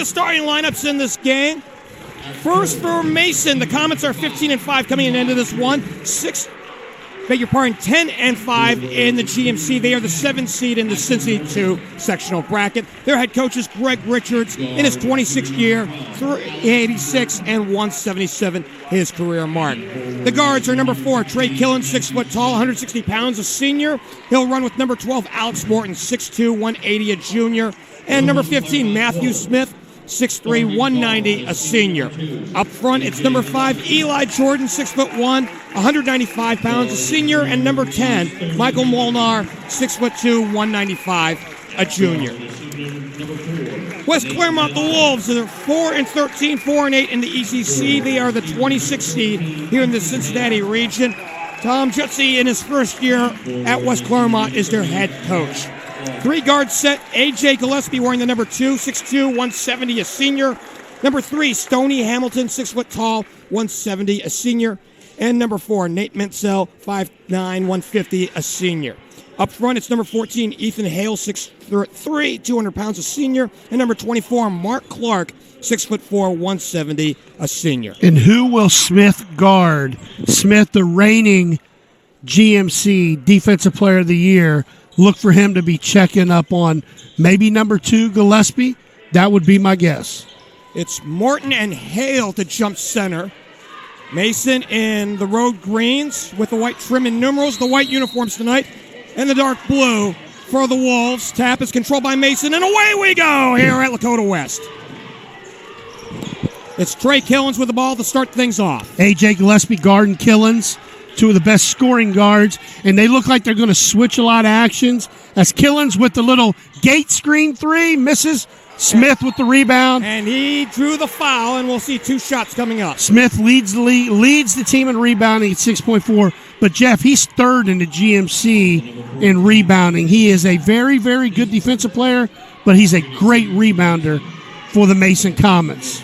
the starting lineups in this game. First for Mason, the Comets are 15-5 coming into this one. 10-5 in the GMC. They are the 7th seed in the Cincy 2 sectional bracket. Their head coach is Greg Richards in his 26th year, 386 and 177 his career mark. The guards are number 4, Trey Killens, 6 foot tall, 160 pounds, a senior. He'll run with number 12, Alex Morton, 6'2", 180, a junior. And number 15, Matthew Smith, 6'3", 190, a senior. Up front, it's number 5, Eli Jordan, 6'1", 195 pounds, a senior. And number 10, Michael Molnar, 6'2", 195, a junior. West Clermont, the Wolves, are 4-13, 4-8 in the ECC. They are the 26th seed here in the Cincinnati region. Tom Jutzy, in his first year at West Clermont, is their head coach. 3 guard set, A.J. Gillespie wearing the number 2, 6'2", 170, a senior. Number 3, Stoney Hamilton, 6 foot tall, 170, a senior. And number 4, Nate Menzel, 5'9", 150, a senior. Up front, it's number 14, Ethan Hale, 6'3", 200 pounds, a senior. And number 24, Mark Clark, 6'4", 170, a senior. And who will Smith guard? Smith, the reigning GMC Defensive Player of the Year. Look for him to be checking up on maybe number 2, Gillespie. That would be my guess. It's Morton and Hale to jump center. Mason in the road greens with the white trim and numerals, the white uniforms tonight, and the dark blue for the Wolves. Tap is controlled by Mason, and away we go here at Lakota West. It's Trey Killens with the ball to start things off. A.J. Gillespie, guarding Killens, 2 of the best scoring guards, and they look like they're going to switch a lot of actions. As Killens with the little gate screen 3, misses. Smith with the rebound. And he drew the foul, and we'll see 2 shots coming up. Smith leads the team in rebounding at 6.4. But, Jeff, he's 3rd in the GMC in rebounding. He is a very, very good defensive player, but he's a great rebounder for the Mason Comets.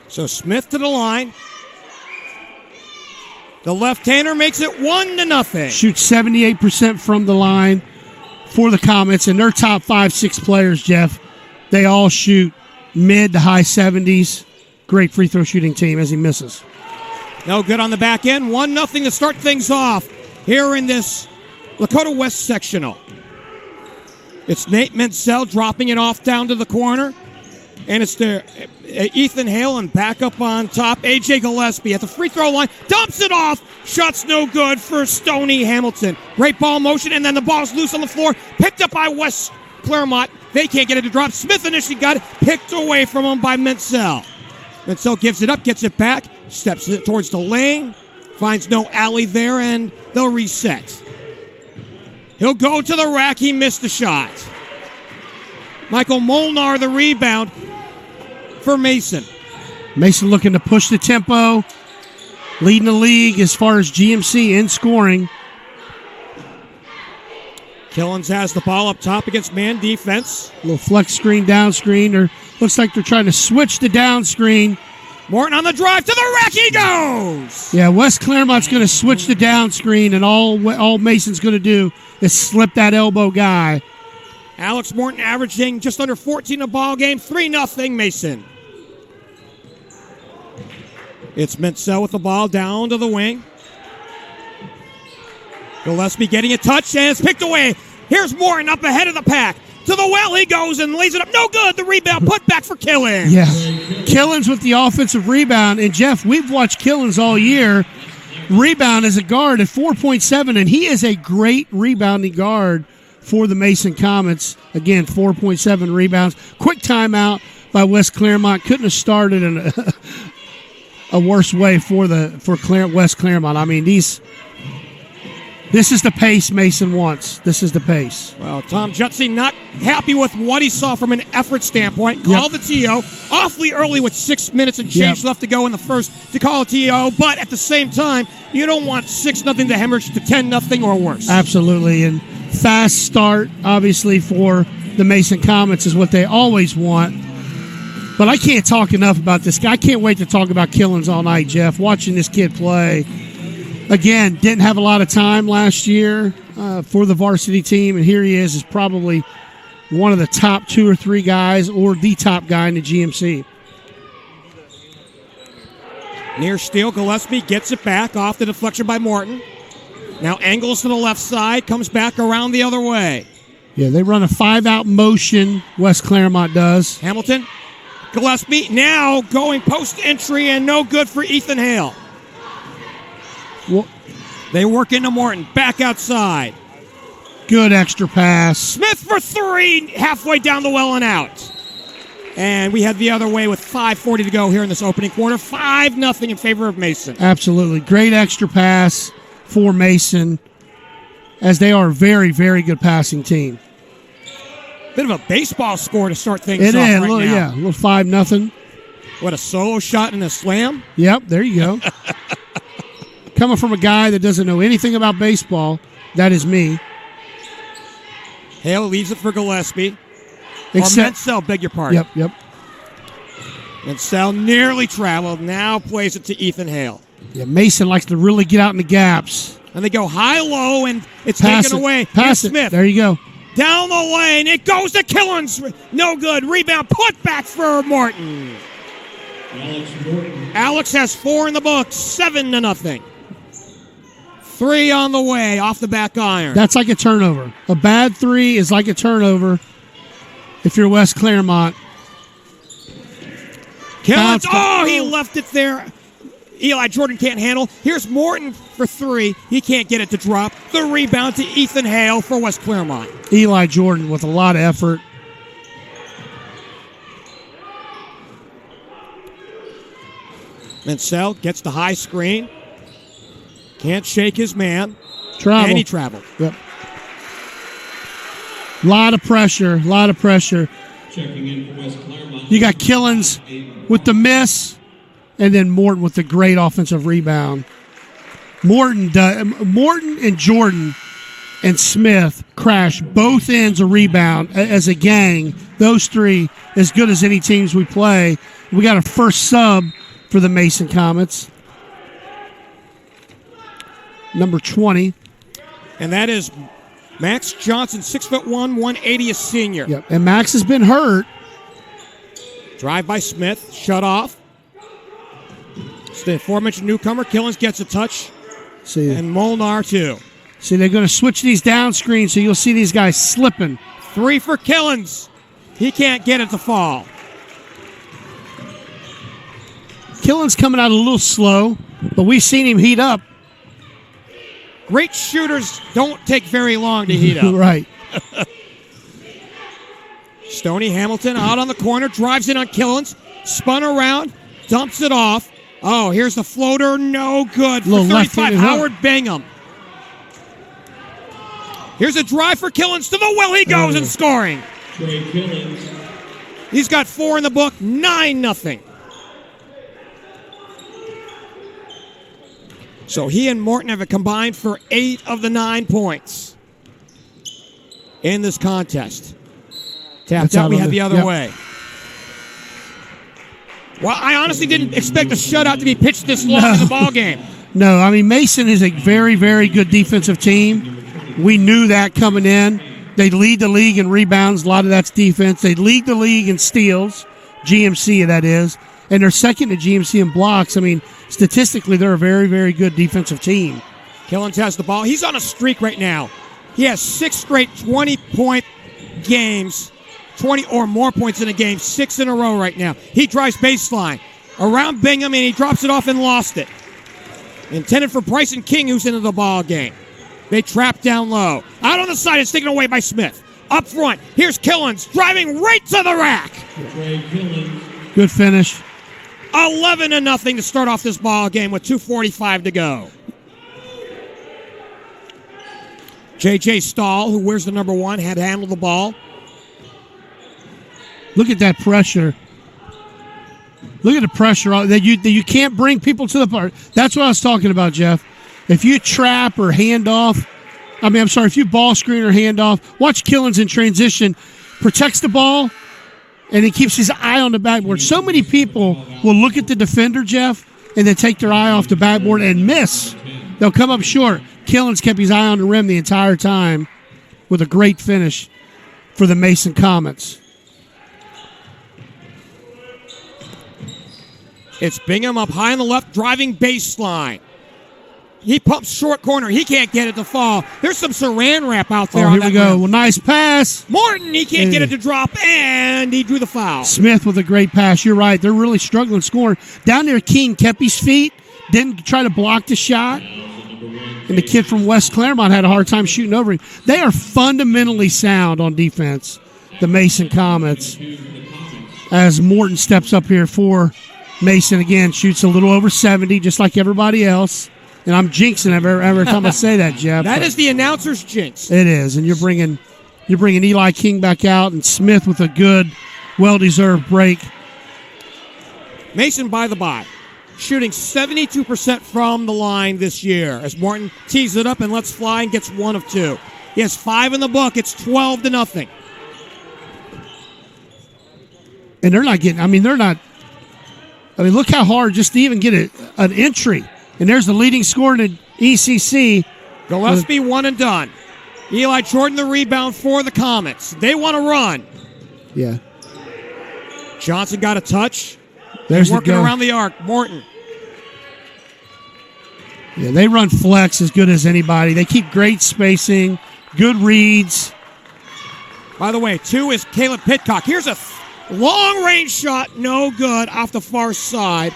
So Smith to the line. The left-hander makes it 1-0. Shoots 78% from the line for the Comets, and their top 5-6 players, Jeff, they all shoot mid to high 70s. Great free throw shooting team as he misses. No good on the back end. 1-0 to start things off here in this Lakota West sectional. It's Nate Menzel dropping it off down to the corner. And it's there, Ethan Hale, and back up on top, A.J. Gillespie at the free throw line, dumps it off. Shot's no good for Stoney Hamilton. Great ball motion, and then the ball's loose on the floor, picked up by West Clermont. They can't get it to drop. Smith initially got it, picked away from him by Menzel. Menzel gives it up, gets it back, steps it towards the lane, finds no alley there, and they'll reset. He'll go to the rack. He missed the shot. Michael Molnar the rebound for Mason. Mason looking to push the tempo, leading the league as far as GMC in scoring. Killens has the ball up top against man defense. A little flex screen, down screen, or looks like they're trying to switch the down screen. Morton on the drive to the rack. He goes! Yeah, West Clermont's going to switch the down screen, and all Mason's going to do is slip that elbow guy. Alex Morton averaging just under 14 a ball game. 3-0 Mason. It's Menzel with the ball down to the wing. Gillespie getting a touch, and it's picked away. Here's Morton up ahead of the pack. To the well he goes and lays it up. No good. The rebound put back for Killens. Yeah. Killens with the offensive rebound. And, Jeff, we've watched Killens all year rebound as a guard at 4.7, and he is a great rebounding guard for the Mason Comets. Again, 4.7 rebounds. Quick timeout by West Clermont. Couldn't have started in a worse way for West Clermont. I mean, this is the pace Mason wants. This is the pace. Well, Tom Jutzy not happy with what he saw from an effort standpoint. Called the TO awfully early with 6 minutes and change left to go in the first to call a TO. But at the same time, you don't want 6-0 to hemorrhage to 10-0 or worse. Absolutely. And fast start, obviously, for the Mason Comets is what they always want. But I can't talk enough about this guy. I can't wait to talk about Killens all night, Jeff. Watching this kid play. Again, didn't have a lot of time last year for the varsity team, and here he is probably one of the top 2 or 3 guys or the top guy in the GMC. Near steal, Gillespie gets it back off the deflection by Morton. Now angles to the left side, comes back around the other way. Yeah, they run a 5-out motion, West Clermont does. Hamilton, Gillespie now going post entry and no good for Ethan Hale. Well, they work into Morton, back outside. Good extra pass. Smith for 3, halfway down the well and out. And we head the other way with 5:40 to go here in this opening quarter. 5-0 in favor of Mason. Absolutely. Great extra pass for Mason, as they are a very, very good passing team. Bit of a baseball score to start things It off is, right now. yeah, a little 5-0. What, a solo shot and a slam? Yep, there you go. Coming from a guy that doesn't know anything about baseball, that is me. Hale leaves it for Gillespie. Except, Mansell, beg your pardon. Yep. Mansell nearly traveled, now plays it to Ethan Hale. Yeah, Mason likes to really get out in the gaps. And they go high-low, and it's Pass taken it. away. Pass Here's it. Smith. There you go. Down the lane, it goes to Killens. No good. Rebound, put back for Morton. Alex has 4 in the books, 7-0. 3 on the way, off the back iron. That's like a turnover. A bad 3 is like a turnover if you're West Clermont. Killens, he left it there. Eli Jordan can't handle. Here's Morton for 3. He can't get it to drop. The rebound to Ethan Hale for West Clermont. Eli Jordan with a lot of effort. Mansell gets the high screen. Can't shake his man. Travel. And he traveled. Yep. Lot of pressure. Checking in for West Clermont. You got Killens with the miss, and then Morton with the great offensive rebound. Morton and Jordan and Smith crash both ends of rebound as a gang. Those 3, as good as any teams we play. We got a first sub for the Mason Comets. Number 20. And that is Max Johnson, 6'1", 180, a senior. Yep. And Max has been hurt. Drive by Smith, shut off. It's the aforementioned newcomer. Killens gets a touch. See, And Molnar, too. See, they're going to switch these down screens, so you'll see these guys slipping. 3 for Killens. He can't get it to fall. Killens coming out a little slow, but we've seen him heat up. Great shooters don't take very long to heat up. Right. Stoney Hamilton out on the corner, drives in on Killens, spun around, dumps it off. Oh, here's the floater, no good for Little 35, left-handed Howard Bingham. Here's a drive for Killens to the well, he goes and scoring. Trey Killens. He's got 4 in the book, 9-0. So he and Morton have a combined for 8 of the 9 points in this contest. Tapped out, we had the other way. Well, I honestly didn't expect a shutout to be pitched this long in the ball game. No, I mean, Mason is a very, very good defensive team. We knew that coming in. They lead the league in rebounds. A lot of that's defense. They lead the league in steals, GMC that is, and they're second to GMC in blocks. I mean, statistically, they're a very, very good defensive team. Killens has the ball. He's on a streak right now. He has 6 straight 20-point games, 20 or more points in a game, 6 in a row right now. He drives baseline around Bingham, and he drops it off and lost it. Intended for Bryson King, who's into the ball game. They trap down low. Out on the side, it's taken away by Smith. Up front, here's Killens driving right to the rack. Trey Killens. Good finish. 11-0 to start off this ball game with 2:45 to go. J.J. Stahl, who wears the number 1, had handled the ball. Look at that pressure. Look at the pressure that you can't bring people to the part. That's what I was talking about, Jeff. If you trap or hand off, if you ball screen or hand off, watch Killens in transition, protects the ball, and he keeps his eye on the backboard. So many people will look at the defender, Jeff, and then take their eye off the backboard and miss. They'll come up short. Killens kept his eye on the rim the entire time with a great finish. for the Mason Comets. It's Bingham up high on the left, driving baseline. He pumps short corner. He can't get it to fall. There's some saran wrap out there. Oh, here we go. Well, nice pass. Morton, he can't get it to drop, and he drew the foul. Smith with a great pass. You're right. They're really struggling scoring. Down there, King kept his feet, didn't try to block the shot. And the kid from West Clermont had a hard time shooting over him. They are fundamentally sound on defense, the Mason Comets. As Morton steps up here for Mason again, shoots a little over 70, just like everybody else. And I'm jinxing every time I say that, Jeff. That is the announcer's jinx. It is, and you're bringing Eli King back out, and Smith with a good, well-deserved break. Mason, by the by, shooting 72% from the line this year as Morton tees it up and lets fly and gets 1 of 2. He has 5 in the book. It's 12-0. And they're not getting. Look how hard just to even get an entry. And there's the leading scorer in the ECC. Gillespie one and done. Eli Jordan the rebound for the Comets. They want to run. Yeah. Johnson got a touch. There's working the go. around the arc. Morton. Yeah, they run flex as good as anybody. They keep great spacing, good reads. By the way, 2 is Caleb Pitcock. Here's a long-range shot. No good off the far side.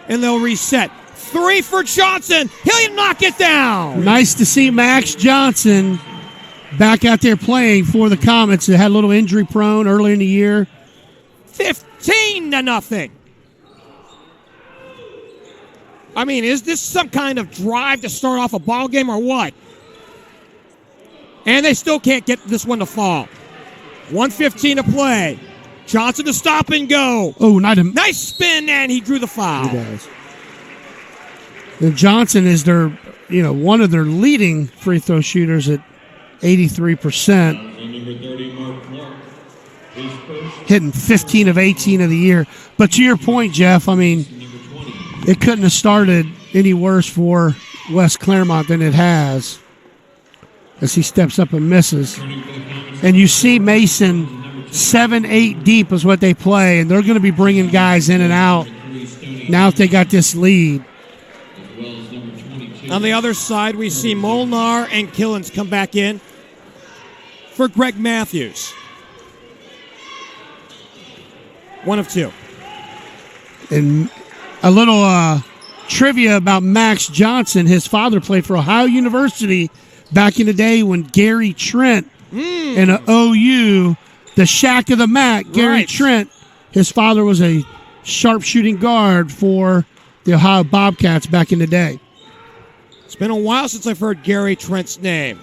And they'll reset. 3 for Johnson. He'll knock it down. Nice to see Max Johnson back out there playing for the Comets. They had a little injury prone earlier in the year. 15-0. I mean, is this some kind of drive to start off a ball game or what? And they still can't get this one to fall. 1:15 to play. Johnson to stop and go. Oh, nice spin, and he drew the foul. He does. And Johnson is one of their leading free throw shooters at 83%. Hitting 15 of 18 of the year. But to your point, Jeff, I mean, it couldn't have started any worse for West Clermont than it has as he steps up and misses. And you see Mason 7-8 deep is what they play, and they're going to be bringing guys in and out now that they got this lead. On the other side, we see Molnar and Killens come back in for Greg Matthews. 1 of 2. And a little trivia about Max Johnson. His father played for Ohio University back in the day when Gary Trent and OU, the Shack of the Mac, Gary Trent, his father was a sharpshooting guard for the Ohio Bobcats back in the day. It's been a while since I've heard Gary Trent's name.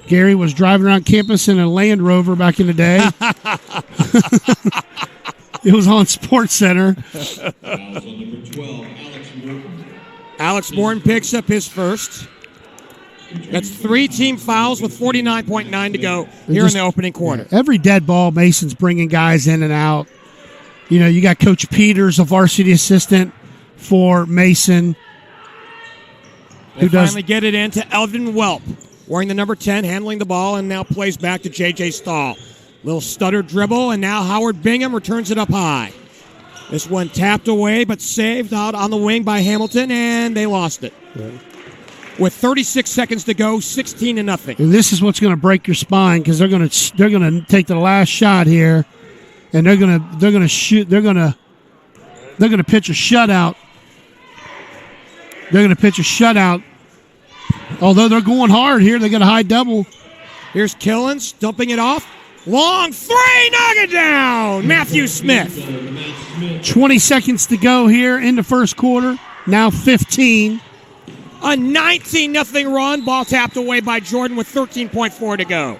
Gary was driving around campus in a Land Rover back in the day. It was on Sports Center. Alex Morton picks up his first. That's 3 team fouls with 49.9 to go here in the opening quarter. Every dead ball, Mason's bringing guys in and out. You know, you got Coach Peters, a varsity assistant for Mason. They finally get it into Eldon Welp, wearing the number 10, handling the ball, and now plays back to J.J. Stahl. Little stutter dribble, and now Howard Bingham returns it up high. This one tapped away, but saved out on the wing by Hamilton, and they lost it. Yeah. With 36 seconds to go, 16-0. And this is what's going to break your spine because they're going to take the last shot here, and they're going to shoot. They're going to pitch a shutout. They're going to pitch a shutout. Although they're going hard here, they got a high double. Here's Killens dumping it off. Long 3, knock it down. Matthew Smith. 20 seconds to go here in the first quarter. Now 15. A 19-0 run. Ball tapped away by Jordan with 13.4 to go.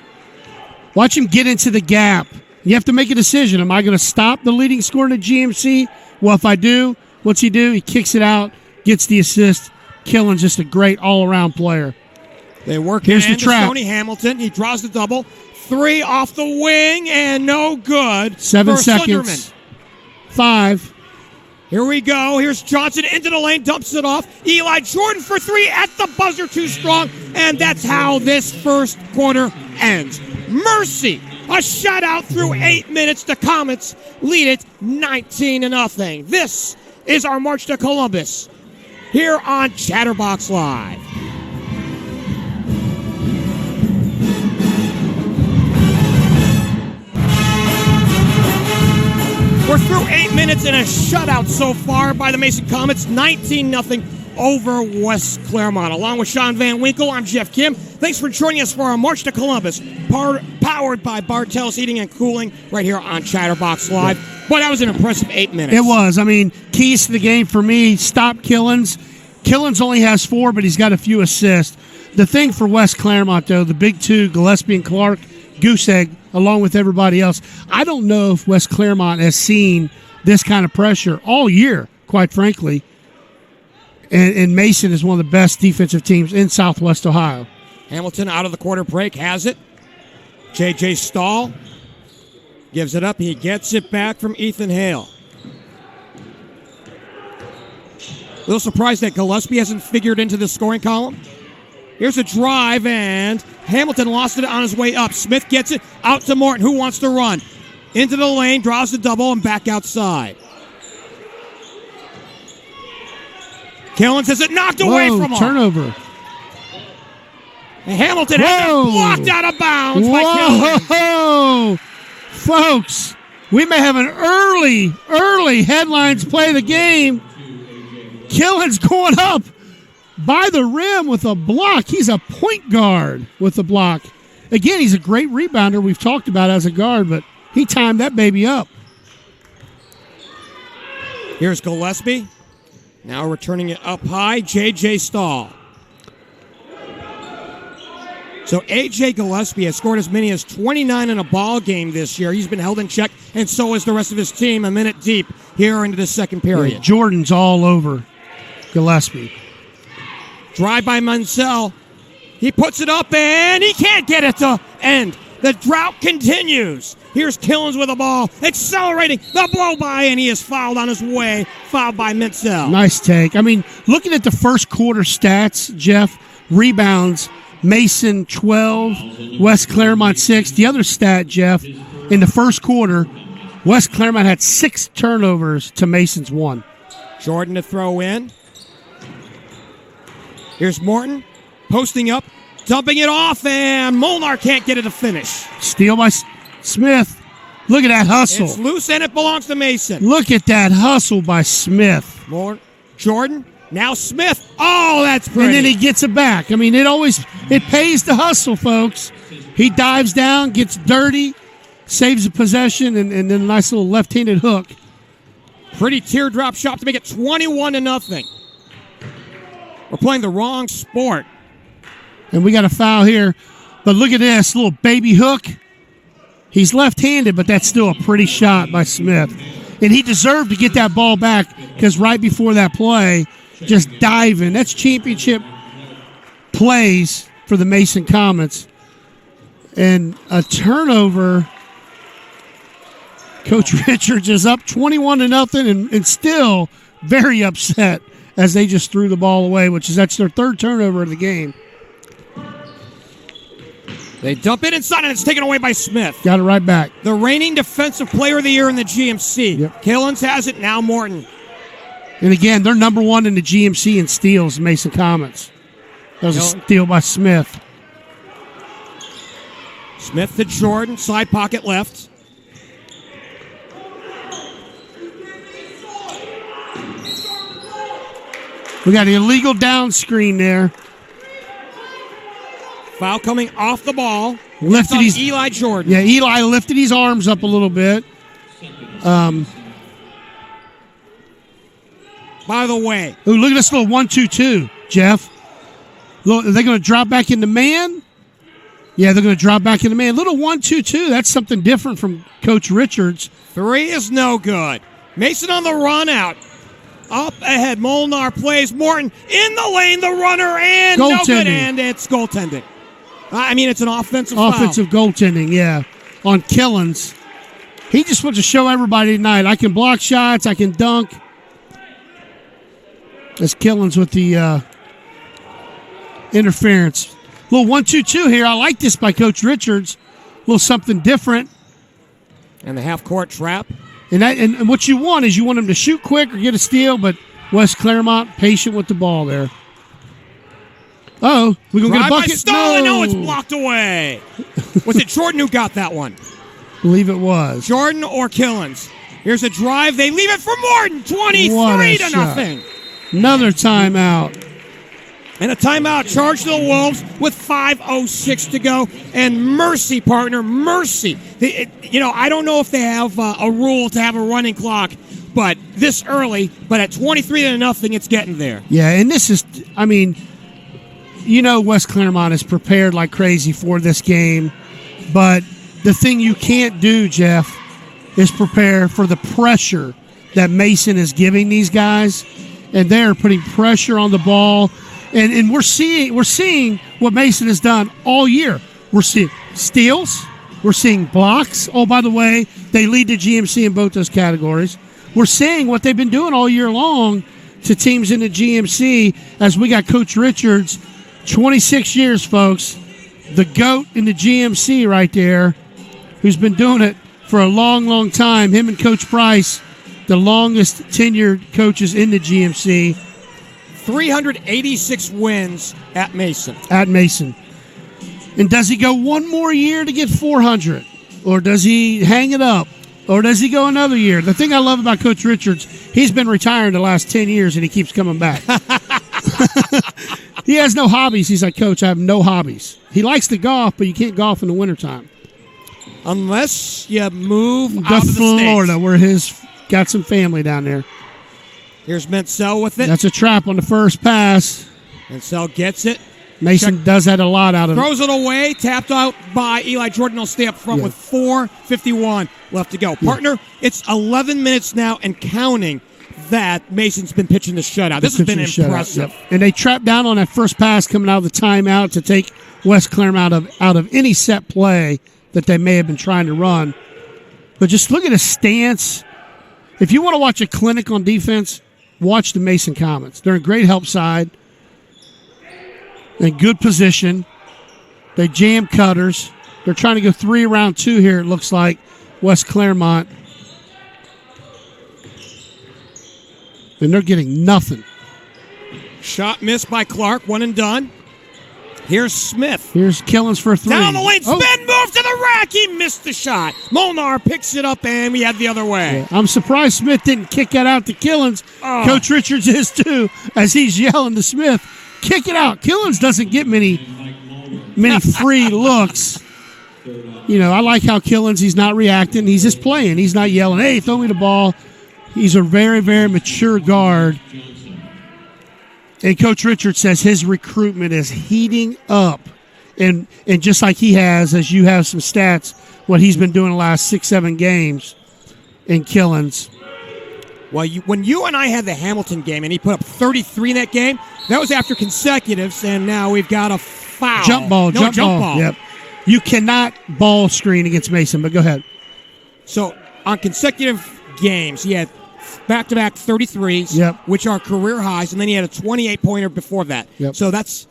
Watch him get into the gap. You have to make a decision. Am I going to stop the leading scorer in the GMC? Well, if I do, what's he do? He kicks it out, gets the assist. Killens just a great all-around player. They work Here's it the trap. Tony Hamilton. He draws the double. 3 off the wing and no good. 7 for seconds. Slenderman. 5. Here we go. Here's Johnson into the lane, dumps it off. Eli Jordan for 3 at the buzzer, too strong. And that's how this first quarter ends. Mercy A shutout through 8 minutes. The Comets lead it 19-0. This is our March to Columbus here on Chatterbox Live. We're through 8 minutes in a shutout so far by the Mason Comets, 19-0 over West Clermont. Along with Sean Van Winkle, I'm Geoff Kim. Thanks for joining us for our March to Columbus, powered by Bartell's Heating and Cooling, right here on Chatterbox Live. Boy, that was an impressive 8 minutes. It was. I mean, keys to the game for me, stop Killens. Killens only has 4, but he's got a few assists. The thing for West Clermont, though, the big two, Gillespie and Clark, goose egg, along with everybody else. I don't know if West Clermont has seen this kind of pressure all year, quite frankly. And Mason is one of the best defensive teams in Southwest Ohio. Hamilton out of the quarter break has it. J.J. Stahl gives it up. He gets it back from Ethan Hale. A little surprised that Gillespie hasn't figured into the scoring column. Here's a drive, and Hamilton lost it on his way up. Smith gets it out to Morton, who wants to run. Into the lane, draws the double, and back outside. Killens has it knocked away from him. Turnover. And Hamilton has it blocked out of bounds by Killens. Whoa! Folks, we may have an early headlines play of the game. Killens going up by the rim with a block. He's a point guard with a block. Again, he's a great rebounder. We've talked about as a guard, but he timed that baby up. Here's Gillespie. Now returning it up high, J.J. Stahl. So A.J. Gillespie has scored as many as 29 in a ball game this year. He's been held in check, and so is the rest of his team, a minute deep here into the second period. Yeah, Jordan's all over Gillespie. Drive by Munsell. He puts it up, and he can't get it to end. The drought continues. Here's Killens with the ball, accelerating the blow by, and he is fouled on his way. Fouled by Munsell. Nice take. I mean, looking at the first quarter stats, Jeff, rebounds, Mason 12, West Clermont 6. The other stat, Jeff, in the first quarter, West Clermont had 6 turnovers to Mason's 1. Jordan to throw in. Here's Morton posting up, dumping it off, and Molnar can't get it to finish. Steal by Smith. Look at that hustle. It's loose, and it belongs to Mason. Look at that hustle by Smith. More Jordan. Now Smith. Oh, that's pretty. And then he gets it back. I mean, it pays to hustle, folks. He dives down, gets dirty, saves a possession, and then a nice little left-handed hook. Pretty teardrop shot to make it 21-0. We're playing the wrong sport. And we got a foul here. But look at this little baby hook. He's left-handed, but that's still a pretty shot by Smith. And he deserved to get that ball back because right before that play, just diving. That's championship plays for the Mason Comets. And a turnover. Coach Richards is up 21-0 and still very upset as they just threw the ball away, that's their third turnover of the game. They dump it inside, and it's taken away by Smith. Got it right back. The reigning defensive player of the year in the GMC. Yep. Killens has it, now Morton. And again, they're number 1 in the GMC in steals, Mason Comets. That was a steal by Smith. Smith to Jordan, side pocket left. We got an illegal down screen there. Foul coming off the ball. Lifted his Eli Jordan. Yeah, Eli lifted his arms up a little bit. By the way. Ooh, look at this little 1-2-2, Jeff. Are they going to drop back into man? Yeah, they're going to drop back into man. Little 1-2-2. That's something different from Coach Richards. 3 is no good. Mason on the run out. Up ahead, Molnar plays Morton in the lane, the runner, and no good, and it's goaltending. I mean, it's an offensive foul. Offensive goaltending, yeah, on Killens. He just wants to show everybody tonight, I can block shots, I can dunk. That's Killens with the interference. Little 1-2-2 here. I like this by Coach Richards. little something different. And the half-court trap. And what you want is you want them to shoot quick or get a steal, but West Clermont patient with the ball there. Uh-oh, we're going to get a bucket. By Stalin. No, it's blocked away. Was it Jordan who got that one? Believe it was. Jordan or Killens. Here's a drive. They leave it for Morton. 23-0. Another timeout. And a timeout charged to the Wolves with 5:06 to go. And mercy, partner, mercy. I don't know if they have a rule to have a running clock, but this early, but at 23-0, it's getting there. Yeah, and this is, West Clermont is prepared like crazy for this game, but the thing you can't do, Jeff, is prepare for the pressure that Mason is giving these guys, and they're putting pressure on the ball. And we're seeing what Mason has done all year. We're seeing steals. We're seeing blocks. Oh, by the way, they lead the GMC in both those categories. We're seeing what they've been doing all year long to teams in the GMC as we got Coach Richards, 26 years, folks, the GOAT in the GMC right there, who's been doing it for a long, long time. Him and Coach Price, the longest tenured coaches in the GMC. 386 wins at Mason. And does he go one more year to get 400? Or does he hang it up? Or does he go another year? The thing I love about Coach Richards, he's been retiring the last 10 years and he keeps coming back. He has no hobbies. He's like, Coach, I have no hobbies. He likes to golf, but you can't golf in the wintertime. Unless you move to out of the Florida, States. where his got some family down there. Here's Menzel with it. That's a trap on the first pass. Menzel gets it. Mason does that a lot out of it. Throws it away. Tapped out by Eli Jordan. Will stay up front with 4:51 left to go. Partner, it's 11 minutes now and counting that Mason's been pitching the shutout. This has been impressive. Yep. And they trapped down on that first pass coming out of the timeout to take West Clermont out of any set play that they may have been trying to run. But just look at his stance. If you want to watch a clinic on defense, watch the Mason Comets. They're in great help side. In good position. They jam cutters. They're trying to go 3 around 2 here, it looks like. West Clermont. And they're getting nothing. Shot missed by Clark. One and done. Here's Smith. Here's Killens for 3. Down the lane. Spin move to the rack. He missed the shot. Molnar picks it up, and we head the other way. Yeah, I'm surprised Smith didn't kick that out to Killens. Oh. Coach Richards is too, as he's yelling to Smith, kick it out. Killens doesn't get many free looks. I like how Killens, he's not reacting. He's just playing. He's not yelling, hey, throw me the ball. He's a very, very mature guard. And Coach Richards says his recruitment is heating up. And just like he has, as you have some stats, what he's been doing the last 6-7 games in Killens. Well, when you and I had the Hamilton game and he put up 33 in that game, that was after consecutives, and now we've got a foul. Jump ball. Yep. You cannot ball screen against Mason, but go ahead. So on consecutive games, he had back-to-back 33s, which are career highs, and then he had a 28-pointer before that. Yep. So that's,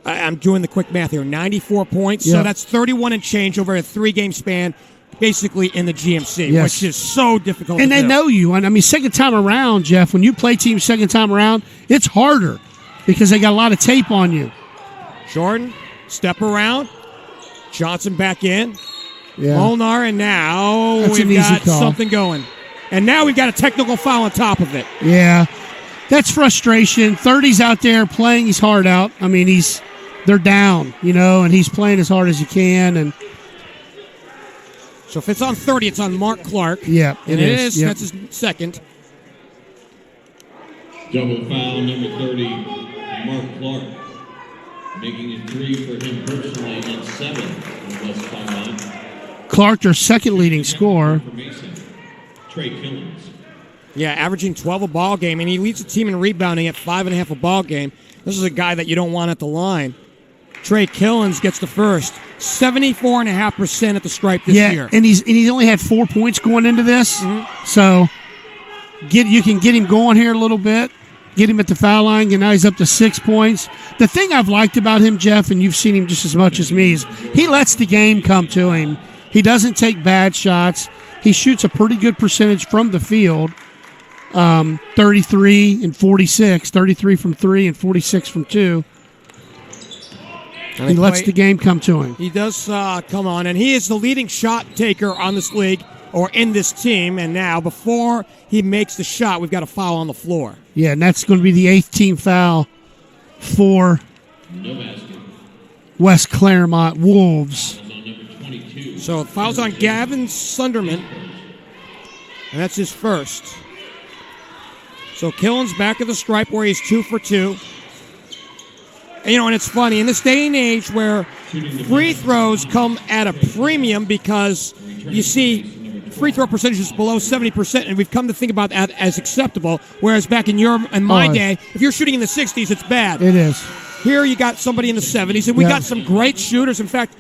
I'm doing the quick math here, 94 points. So that's 31 and change over a 3-game span, basically in the GMC, which is so difficult and to they do. know you. And I mean, second time around, Jeff, when you play teams second time around, it's harder because they got a lot of tape on you. Jordan, step around. Johnson back in. Yeah. Molnar, and now we've got something going. And now we've got a technical foul on top of it. Yeah, that's frustration. 30's out there playing his heart out. I mean, they're down, and he's playing as hard as he can. And so if it's on 30, it's on Mark Clark. Yeah, and it is. Yep. That's his second. Double foul, number 30, Mark Clark. Making it 3 for him personally and 7 for West Clermont. Clark, their second leading scorer. Trey Killens. Yeah, averaging 12 a ball game, and he leads the team in rebounding at 5.5 a ball game. This is a guy that you don't want at the line. Trey Killens gets the first. 74.5% at the stripe this year. And he's only had 4 points going into this. Mm-hmm. So you can get him going here a little bit. Get him at the foul line, and now he's up to 6 points. The thing I've liked about him, Jeff, and you've seen him just as much as me, is he lets the game come to him. He doesn't take bad shots. He shoots a pretty good percentage from the field, 33 and 46, 33 from 3 and 46 from 2. He lets the game come to him. He does come on, and he is the leading shot taker on this league or in this team. And now, before he makes the shot, we've got a foul on the floor. Yeah, and that's going to be the 8th team foul for West Clermont Wolves. So fouls on Gavin Sunderman, and that's his first. So Killens back at the stripe where he's 2 for 2. And, and it's funny, in this day and age where free throws come at a premium because you see free throw percentages below 70%, and we've come to think about that as acceptable, whereas back in my day, if you're shooting in the 60s, it's bad. It is. Here you got somebody in the 70s, and we got some great shooters. In fact,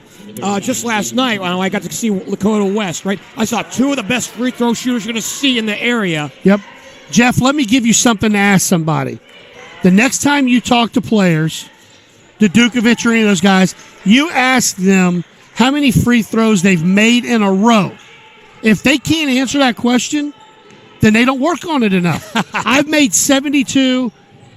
just last night, I got to see Lakota West, right? I saw 2 of the best free throw shooters you're going to see in the area. Yep. Jeff, let me give you something to ask somebody. The next time you talk to players, the Dukovic or any of those guys, you ask them how many free throws they've made in a row. If they can't answer that question, then they don't work on it enough. I've made 72,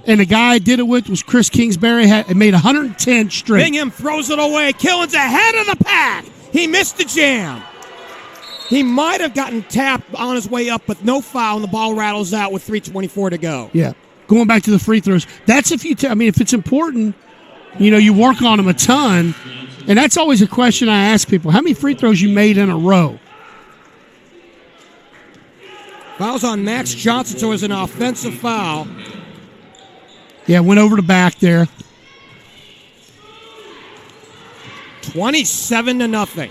and the guy I did it with was Chris Kingsbury. Had made 110 straight. Bingham throws it away. Killens ahead of the pack. He missed the jam. He might have gotten tapped on his way up, but no foul, and the ball rattles out with 3:24 to go. Yeah. Going back to the free throws, that's if if it's important, you work on them a ton, and that's always a question I ask people. How many free throws you made in a row? Fouls on Max Johnson, so it was an offensive foul. Yeah, went over the back there. 27-0.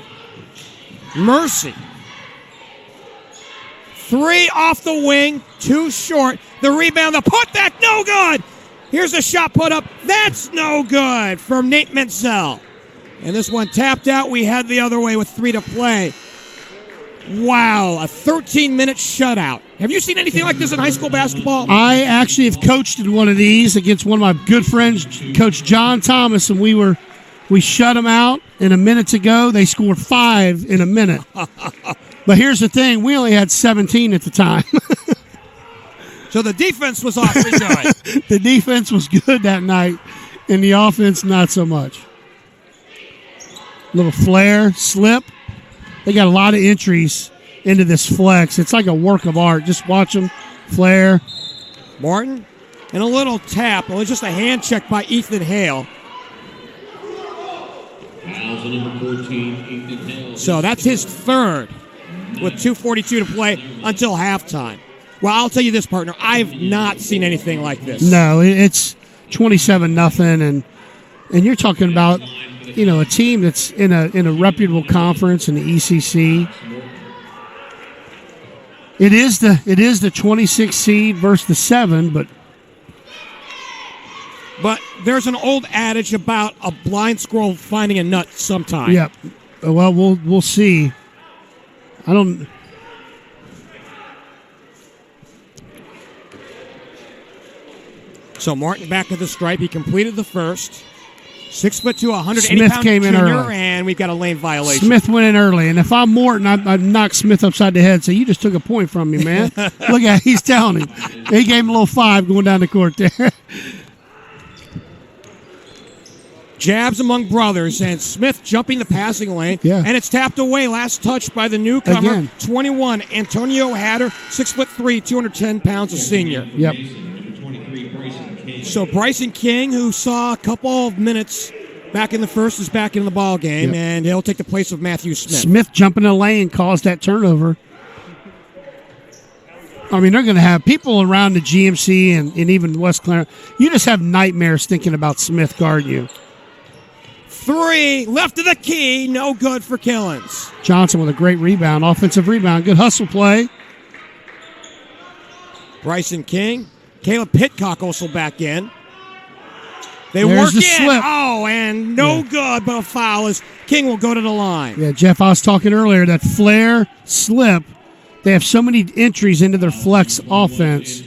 Mercy. 3 off the wing, 2 short. The rebound, the putback, no good. Here's a shot put up. That's no good from Nate Menzel. And this one tapped out. We head the other way with 3 to play. Wow, a 13-minute shutout. Have you seen anything like this in high school basketball? I actually have coached in one of these against one of my good friends, Coach John Thomas, and we shut them out. And a minute to go, they scored 5 in a minute. But here's the thing, we only had 17 at the time. So the defense was awfully good. The defense was good that night, and the offense not so much. Little flare, slip. They got a lot of entries into this flex. It's like a work of art. Just watch them. Flare. Martin, and a little tap. It was just a hand check by Ethan Hale. So that's his third with 2:42 to play until halftime. Well, I'll tell you this, partner. I've not seen anything like this. No, it's 27-0, and you're talking about a team that's in a reputable conference in the ECC. It is the 26 seed versus the 7, but there's an old adage about a blind squirrel finding a nut sometime. Yeah. Well, we'll see. I don't. So Martin back at the stripe. He completed the first. 6'2", 180-pound Smith came in junior, early. and we've got a lane violation. Smith went in early, and if I'm Morton, I'd knock Smith upside the head. So you just took a point from me, man. Look at he's telling him. He gave him a little 5 going down the court there. Jabs among brothers, and Smith jumping the passing lane. Yeah. And it's tapped away. Last touch by the newcomer, Again. 21, Antonio Hatter, 6'3", 210 pounds, a senior. Yep. So Bryson King, who saw a couple of minutes back in the first, is back in the ball game, and he'll take the place of Matthew Smith. Smith jumping the lane caused that turnover. I mean, they're going to have people around the GMC and even West Clermont. You just have nightmares thinking about Smith guarding you. 3, left of the key, no good for Killens. Johnson with a great rebound, offensive rebound, good hustle play. Bryson King. Caleb Pitcock also back in. They There's work the in. slip. Oh, and no good, but a foul as King will go to the line. Yeah, Jeff, I was talking earlier, that flare slip, they have so many entries into their flex offense.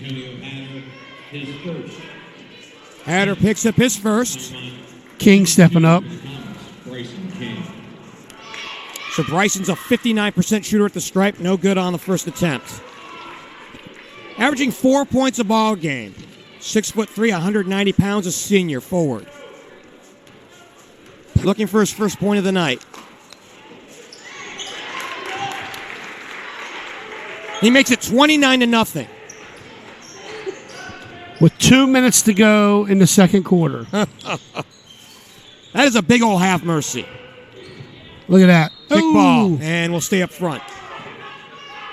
Hatter picks up his first. King stepping up. So So Bryson's a 59% shooter at the stripe. No good on the first attempt. Averaging 4 points a ball game. 6'3", 190 pounds, a senior forward. Looking for his first point of the night. He makes it 29-0. With 2 minutes to go in the second quarter. That is a big old half mercy. Look at that. Kick Ooh. ball, and we'll stay up front.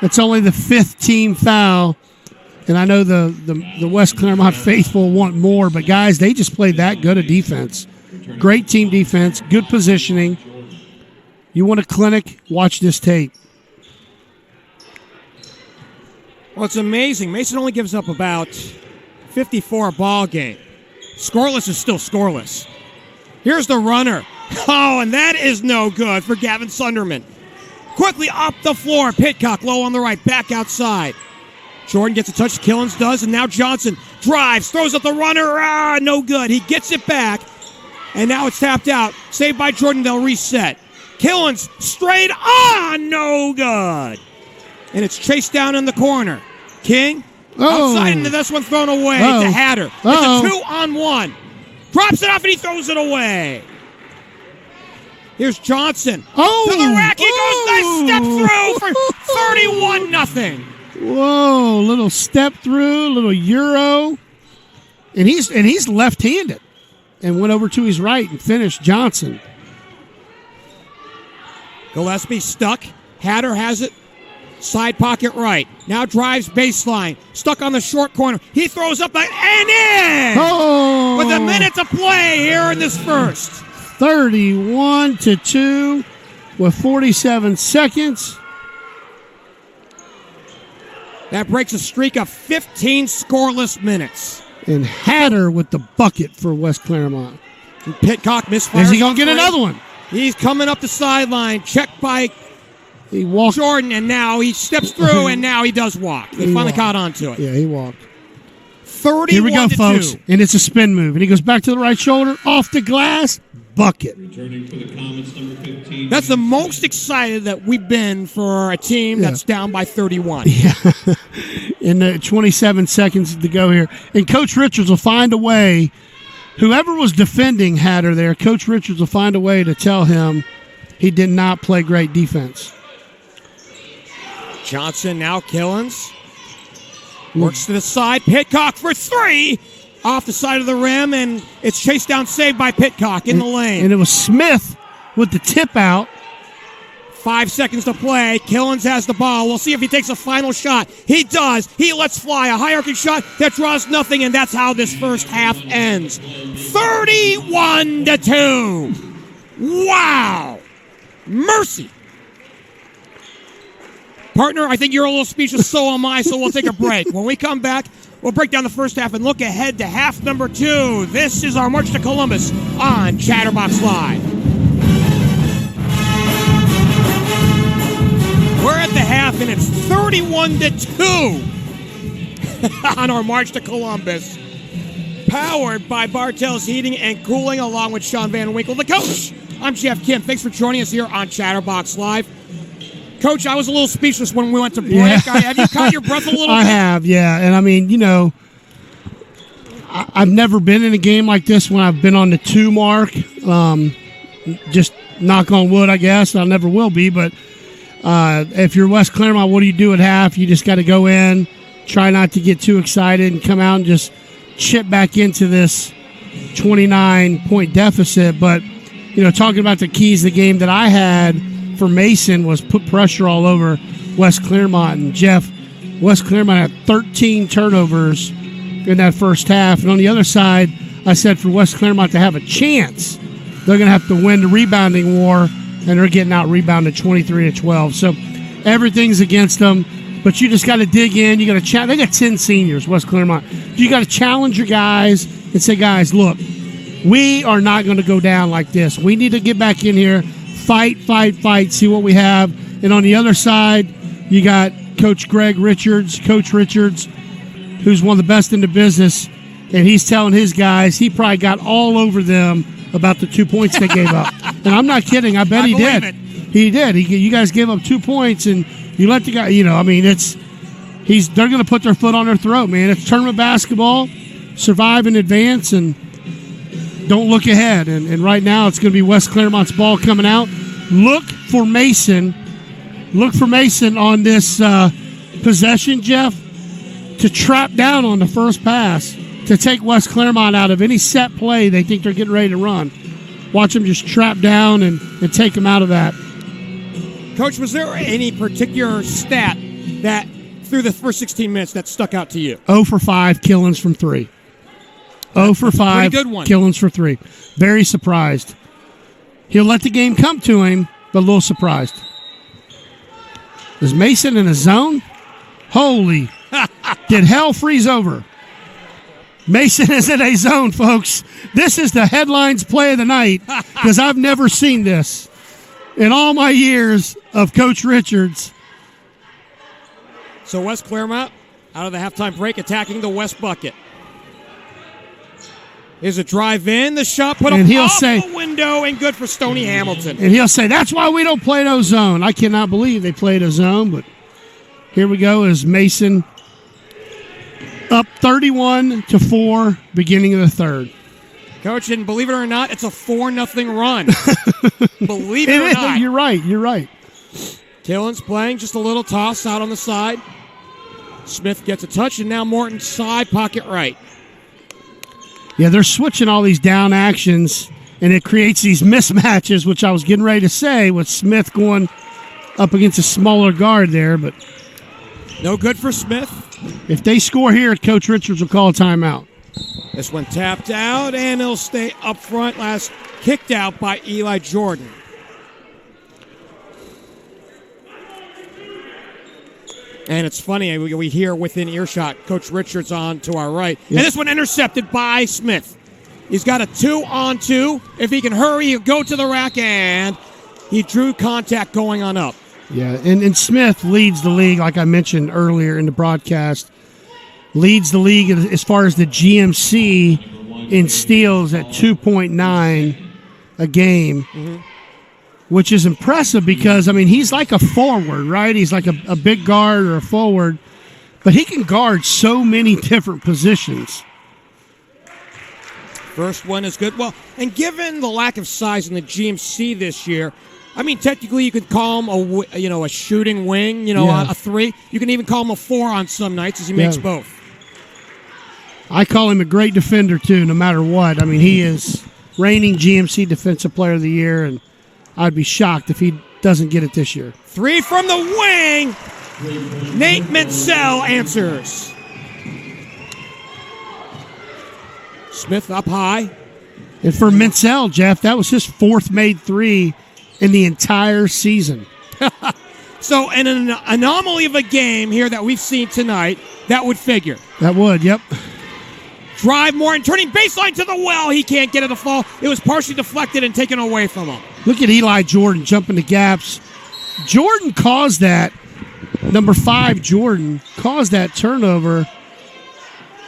It's only the 5th team foul. And I know the West Clermont faithful want more, but guys, they just played that good a defense. Great team defense, good positioning. You want a clinic? Watch this tape. Well, it's amazing. Mason only gives up about 54 a ball game. Scoreless is still scoreless. Here's the runner. Oh, and that is no good for Gavin Sunderman. Quickly up the floor. Pitcock low on the right, back outside. Jordan gets a touch, Killens does, and now Johnson drives, throws at the runner, no good. He gets it back, and now it's tapped out. Saved by Jordan, they'll reset. Killens straight on, no good. And it's chased down in the corner. King, outside, and this one thrown away to Hatter. It's a 2-on-1. Drops it off, and he throws it away. Here's Johnson. To the rack, he goes, nice step through for 31-0. Whoa, little step through, little Euro. And he's left-handed. And went over to his right and finished Johnson. Gillespie stuck. Hatter has it. Side pocket right. Now drives baseline. Stuck on the short corner. He throws up and in! Oh! With a minute to play here in this first. 31-2 with 47 seconds. That breaks a streak of 15 scoreless minutes. And Hatter with the bucket for West Clermont. And Pitcock misfires. Is he going to get another one? He's coming up the sideline. Checked by he walked. Jordan, and now he steps through, and now he does walk. They finally caught on to it. Yeah, he walked. 31-2. Here we go, folks. And it's a spin move. And he goes back to the right shoulder, off the glass, bucket. Returning for the Comets, number 15. That's the most excited that we've been for a team that's down by 31. Yeah. In the 27 seconds to go here. And Coach Richards will find a way. Whoever was defending Hatter there, Coach Richards will find a way to tell him he did not play great defense. Johnson, now Killens. Works to the side. Pitcock for three. Off the side of the rim, and it's chased down, saved by Pitcock in the lane. And it was Smith with the tip out. 5 seconds to play. Killens has the ball. We'll see if he takes a final shot. He does. He lets fly a high-arcing shot that draws nothing, and that's how this first half ends. 31-2. Wow. Mercy. Partner, I think you're a little speechless, so am I, so we'll take a break. When we come back, we'll break down the first half and look ahead to half number 2. This is our March to Columbus on Chatterbox Live. We're at the half, and it's 31-2 on our March to Columbus. Powered by Bartell's Heating and Cooling, along with Sean Van Winkle, the coach. I'm Geoff Kim. Thanks for joining us here on Chatterbox Live. Coach, I was a little speechless when we went to break. Yeah. Have you caught your breath a little bit? I have, yeah. And I mean, you know, I've never been in a game like this when I've been on the 2 mark. Just knock on wood, I guess. I never will be. But if you're West Clermont, what do you do at half? You just got to go in, try not to get too excited, and come out and just chip back into this 29-point deficit. But, you know, talking about the keys of the game that I had for Mason was put pressure all over West Clermont. And Jeff, West Clermont had 13 turnovers in that first half. And on the other side, I said for West Clermont to have a chance, they're going to have to win the rebounding war, and they're getting out rebounded 23-12. So everything's against them. But you just got to dig in. You got to they got 10 seniors, West Clermont. You got to challenge your guys and say, guys, look, we are not going to go down like this. We need to get back in here. Fight, see what we have. And on the other side, you got Coach Richards, who's one of the best in the business, and he's telling his guys he probably got all over them about the 2 points they gave up. And I'm not kidding. I bet he did. He did. You guys gave up 2 points, and you let the guy. They're going to put their foot on their throat, man. It's tournament basketball. Survive in advance, and don't look ahead. And right now, it's going to be West Clermont's ball coming out. Look for Mason. Look for Mason on this possession, Jeff, to trap down on the first pass to take West Clermont out of any set play they think they're getting ready to run. Watch them just trap down and take them out of that. Coach, was there any particular stat that through the first 16 minutes that stuck out to you? 0 for 5, Killens from 3. 0 for 5, pretty good one. Killens for 3. Very surprised. He'll let the game come to him, but a little surprised. Is Mason in a zone? Holy. Did hell freeze over? Mason is in a zone, folks. This is the headlines play of the night because I've never seen this in all my years of Coach Richards. So West Clermont, out of the halftime break, attacking the West bucket. Here's a drive in. The shot put up off the window and good for Stoney Hamilton. And he'll say, that's why we don't play no zone. I cannot believe they played a zone, but here we go as Mason up 31-4, beginning of the third. Coach, and believe it or not, it's a 4-0 run. Believe it or not. You're right. Killens playing just a little toss out on the side. Smith gets a touch, and now Morton side pocket right. Yeah, they're switching all these down actions, and it creates these mismatches, which I was getting ready to say, with Smith going up against a smaller guard there. But no good for Smith. If they score here, Coach Richards will call a timeout. This one tapped out, and it'll stay up front. Last kicked out by Eli Jordan. And it's funny, we hear within earshot, Coach Richards on to our right. Yep. And this one intercepted by Smith. He's got a 2-on-2. If he can hurry, he'll go to the rack, and he drew contact going on up. Yeah, and Smith leads the league, like I mentioned earlier in the broadcast. Leads the league as far as the GMC in steals at 2.9 a game. Mm-hmm. Which is impressive because, he's like a forward, right? He's like a big guard or a forward, but he can guard so many different positions. First one is good. Well, and given the lack of size in the GMC this year, technically you could call him a shooting wing, a 3. You can even call him a 4 on some nights as he makes both. I call him a great defender, too, no matter what. He is reigning GMC Defensive Player of the Year, and I'd be shocked if he doesn't get it this year. 3 from the wing. Nate Mansell answers. Smith up high. And for Mansell, Jeff, that was his 4th made 3 in the entire season. So an anomaly of a game here that we've seen tonight, that would figure. That would, yep. Drive Morton, turning baseline to the well. He can't get it to fall. It was partially deflected and taken away from him. Look at Eli Jordan jumping the gaps. Jordan caused that. Number 5, Jordan, caused that turnover.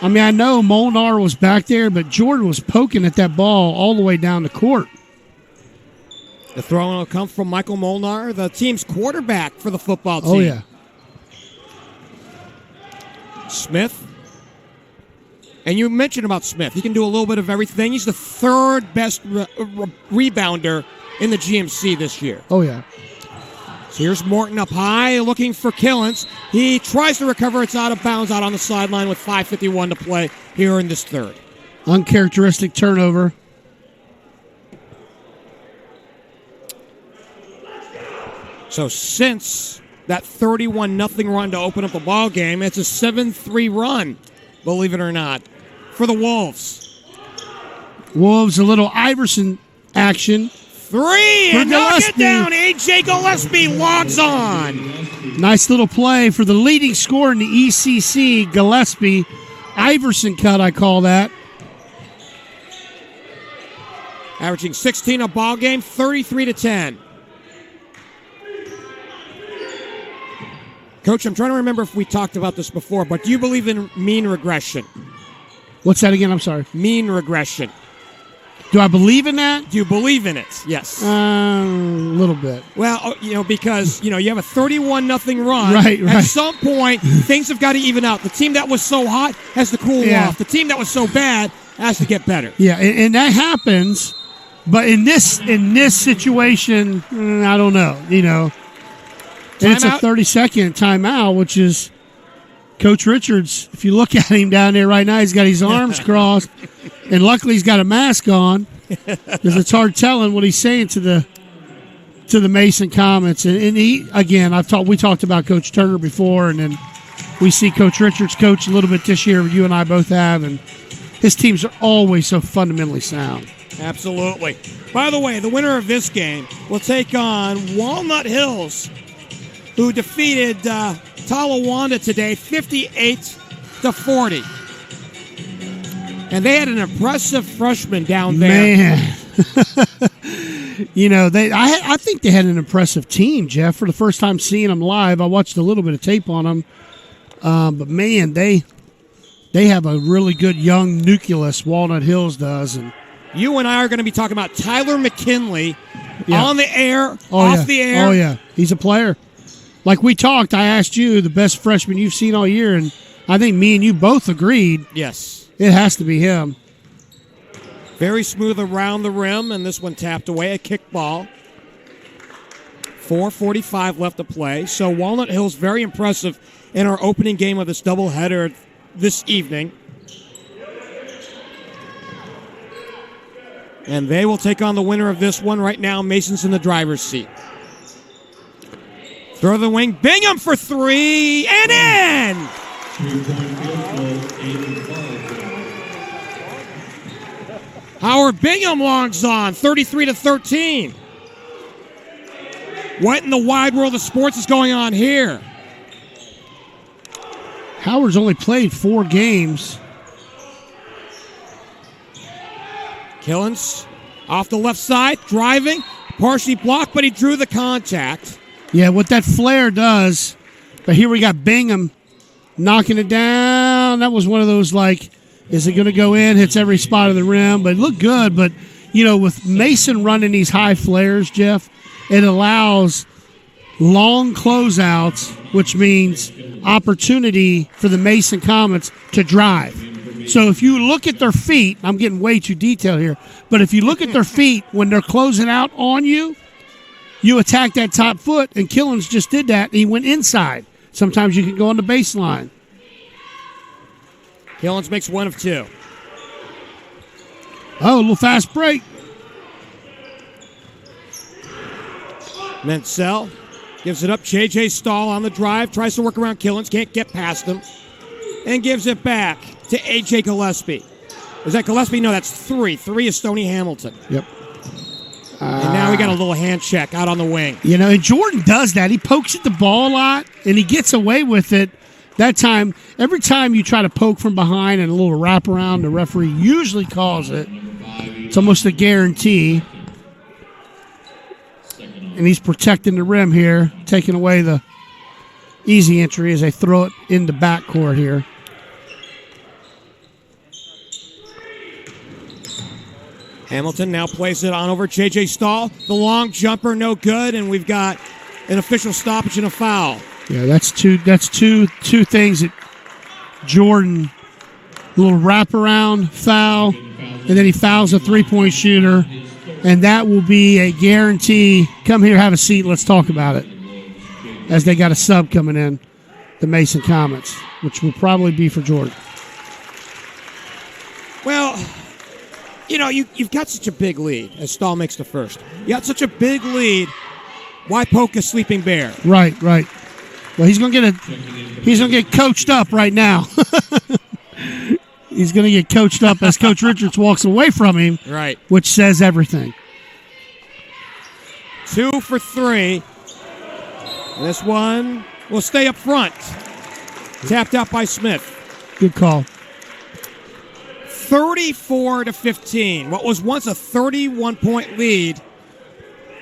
I know Molnar was back there, but Jordan was poking at that ball all the way down the court. The throw will come from Michael Molnar, the team's quarterback for the football team. Oh, yeah. Smith. And you mentioned about Smith. He can do a little bit of everything. He's the 3rd best rebounder in the GMC this year. Oh, yeah. So here's Morton up high looking for Killens. He tries to recover. It's out of bounds out on the sideline with 5:51 to play here in this third. Uncharacteristic turnover. So since that 31-0 run to open up the ball game, it's a 7-3 run, believe it or not, for the Wolves. Wolves, a little Iverson action. 3, and knock it down. A.J. Gillespie logs on. Nice little play for the leading scorer in the ECC, Gillespie. Iverson cut, I call that. Averaging 16 a ball game, 33-10. Coach, I'm trying to remember if we talked about this before, but do you believe in mean regression? What's that again? I'm sorry. Mean regression. Do I believe in that? Do you believe in it? Yes. A little bit. Well, because you have a 31-0 run. Right. At some point, things have got to even out. The team that was so hot has to cool off. The team that was so bad has to get better. Yeah, and that happens. But in this situation, I don't know. And it's a 30-second timeout, which is Coach Richards. If you look at him down there right now, he's got his arms crossed, and luckily he's got a mask on because it's hard telling what he's saying to the Mason Comets. And he, again, we talked about Coach Turner before, and then we see Coach Richards coach a little bit this year. You and I both have, and his teams are always so fundamentally sound. Absolutely. By the way, the winner of this game will take on Walnut Hills, who defeated Talawanda today 58-40. And they had an impressive freshman down there. Man. I think they had an impressive team, Jeff, for the first time seeing them live. I watched a little bit of tape on them. But, man, they have a really good young nucleus, Walnut Hills does. And you and I are going to be talking about Tyler McKinley on the air, off the air. Oh, yeah. He's a player. Like we talked, I asked you the best freshman you've seen all year, and I think me and you both agreed. Yes. It has to be him. Very smooth around the rim, and this one tapped away, a kickball. 4:45 left to play. So Walnut Hills very impressive in our opening game of this doubleheader this evening. And they will take on the winner of this one right now. Mason's in the driver's seat. Throw the wing. Bingham for three. And in! 3-point field goal, Aiden Clark. Howard Bingham longs on. 33-13. What in the wide world of sports is going on here? Howard's only played 4 games. Killens off the left side, driving, partially blocked, but he drew the contact. Yeah, what that flare does, but here we got Bingham knocking it down. That was one of those, is it going to go in? Hits every spot of the rim, but it looked good. But, with Mason running these high flares, Jeff, it allows long closeouts, which means opportunity for the Mason Comets to drive. So if you look at their feet, I'm getting way too detailed here, but if you look at their feet when they're closing out on you, you attack that top foot, and Killens just did that, and he went inside. Sometimes you can go on the baseline. Killens makes 1 of 2. Oh, a little fast break. Mansell gives it up. J.J. Stahl on the drive, tries to work around Killens, can't get past him, and gives it back to A.J. Gillespie. Is that Gillespie? No, that's 3. 3 is Stoney Hamilton. Yep. And now we got a little hand check out on the wing. And Jordan does that. He pokes at the ball a lot, and he gets away with it. That time, every time you try to poke from behind and a little wraparound, the referee usually calls it. It's almost a guarantee. And he's protecting the rim here, taking away the easy entry as they throw it in the backcourt here. Hamilton now plays it on over J.J. Stahl. The long jumper, no good, and we've got an official stoppage and a foul. Yeah, that's two things that Jordan, a little wraparound foul, and then he fouls a three-point shooter, and that will be a guarantee. Come here, have a seat, let's talk about it. As they got a sub coming in, the Mason Comets, which will probably be for Jordan. Well, you've got such a big lead as Stahl makes the first. You got such a big lead. Why poke a sleeping bear? Right. Well, he's gonna get coached up right now. He's gonna get coached up as Coach Richards walks away from him. Right. Which says everything. 2 for 3. This one will stay up front. Tapped out by Smith. Good call. 34-15. What was once a 31-point lead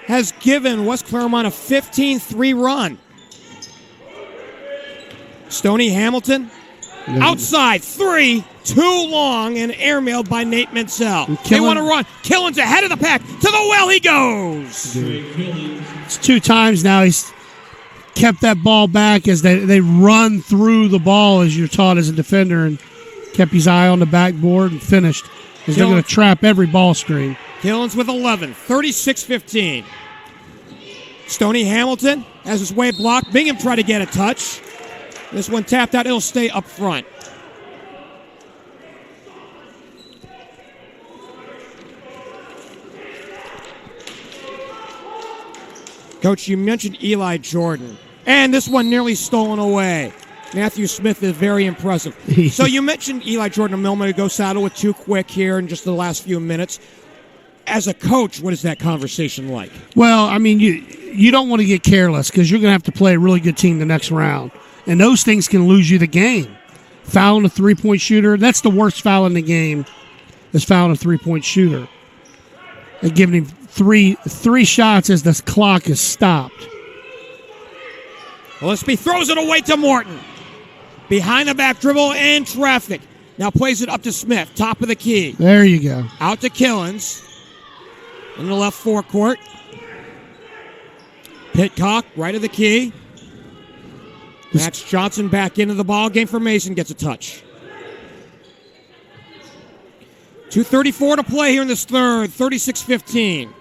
has given West Clermont a 15-3 run. Stoney Hamilton Outside, 3, too long, and airmailed by Nate Mansell. They want to run. Killens ahead of the pack. To the well he goes. It's 2 times now he's kept that ball back as they run through the ball as you're taught as a defender, and kept his eye on the backboard and finished. As they're going to trap every ball screen. Killens with 11, 36-15. Stoney Hamilton has his way blocked. Bingham tried to get a touch. This one tapped out. It'll stay up front. Coach, you mentioned Eli Jordan. And this one nearly stolen away. Matthew Smith is very impressive. So you mentioned Eli Jordan a moment ago. Saddle with 2 quick here in just the last few minutes. As a coach, what is that conversation like? Well, I mean, you don't want to get careless because you're going to have to play a really good team the next round. And those things can lose you the game. Fouling a 3-point shooter, that's the worst foul in the game, is fouling a 3-point shooter. And giving him three shots as the clock is stopped. Gillespie throws it away to Morton. Behind the back dribble and traffic. Now plays it up to Smith, top of the key. There you go. Out to Killens. In the left forecourt. Pitcock, right of the key. Max Johnson back into the ball game for Mason, gets a touch. 2:34 to play here in this third, 36-15.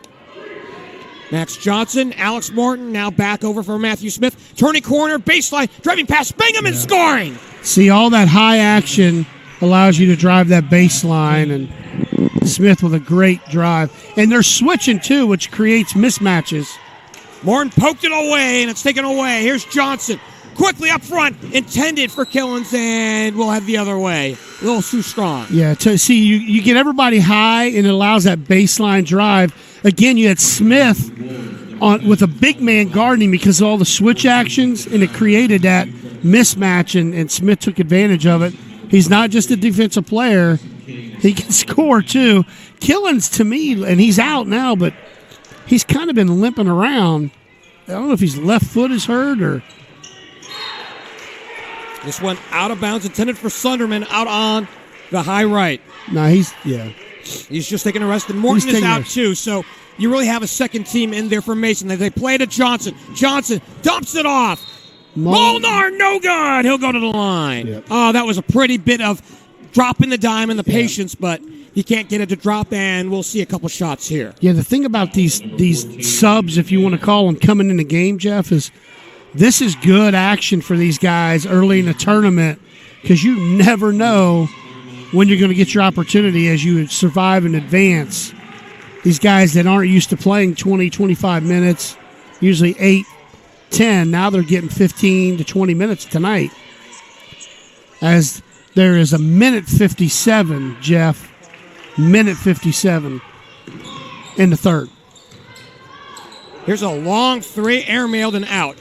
Max Johnson, Alex Morton, now back over for Matthew Smith. Turning corner, baseline, driving past Bingham and scoring. See, all that high action allows you to drive that baseline, and Smith with a great drive. And they're switching, too, which creates mismatches. Morton poked it away, and it's taken away. Here's Johnson. Quickly up front, intended for Killens, and we'll have the other way. A little too strong. Yeah, see, you get everybody high, and it allows that baseline drive. Again, you had Smith with a big man guarding because of all the switch actions, and it created that mismatch, and Smith took advantage of it. He's not just a defensive player. He can score, too. Killens, to me, and he's out now, but he's kind of been limping around. I don't know if his left foot is hurt or... This one out of bounds, intended for Sunderman, out on the high right. No, he's just taking a rest, and Morton is out too, so you really have a second team in there for Mason. They play to Johnson. Johnson dumps it off. Molnar, no good. He'll go to the line. Yep. Oh, that was a pretty bit of dropping the dime and the patience, but he can't get it to drop, and we'll see a couple shots here. Yeah, the thing about these subs, if you want to call them, coming in the game, Jeff, is this is good action for these guys early in the tournament because you never know when you're going to get your opportunity as you survive and advance. These guys that aren't used to playing 20, 25 minutes, usually 8, 10, now they're getting 15 to 20 minutes tonight. As there is a minute 57, Jeff, minute 57 in the third. Here's a long 3, airmailed and out.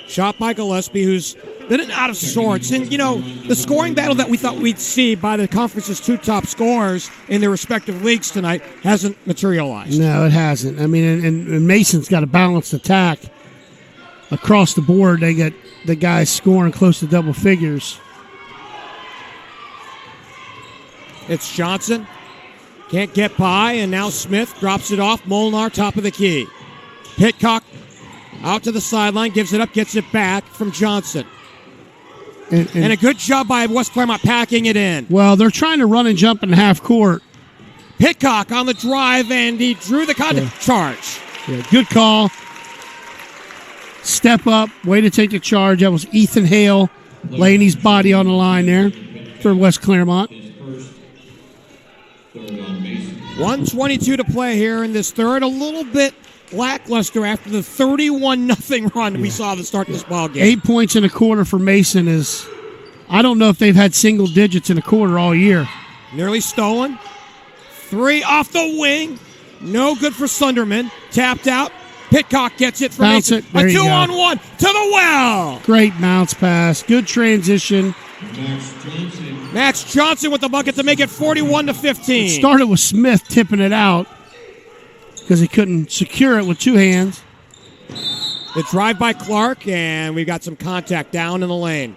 Shot by Gillespie, who's been out of sorts. And, you know, the scoring battle that we thought we'd see by the conference's 2 top scorers in their respective leagues tonight hasn't materialized. No, it hasn't. I mean, and Mason's got a balanced attack across the board. They got the guys scoring close to double figures. It's Johnson. Can't get by, and now Smith drops it off. Molnar, top of the key. Pitcock out to the sideline, gives it up, gets it back from Johnson. And a good job by West Clermont packing it in. Well, they're trying to run and jump in half court. Pitcock on the drive, and he drew the charge. Yeah, good call. Step up, way to take the charge. That was Ethan Hale laying his body on the line there for West Clermont. 1:22 to play here in this third. A little bit lackluster after the 31-0 run we saw to start this ball game. 8 points in a quarter for Mason is, I don't know if they've had single digits in a quarter all year. Nearly stolen. 3 off the wing. No good for Sunderman. Tapped out. Pitcock gets it for Bounce Mason. it. There A you go. 2-on-1 to the well. Great bounce pass. Good transition. Max Johnson with the bucket to make it 41-15. Started with Smith tipping it out because he couldn't secure it with 2 hands. The drive by Clark, and we've got some contact down in the lane.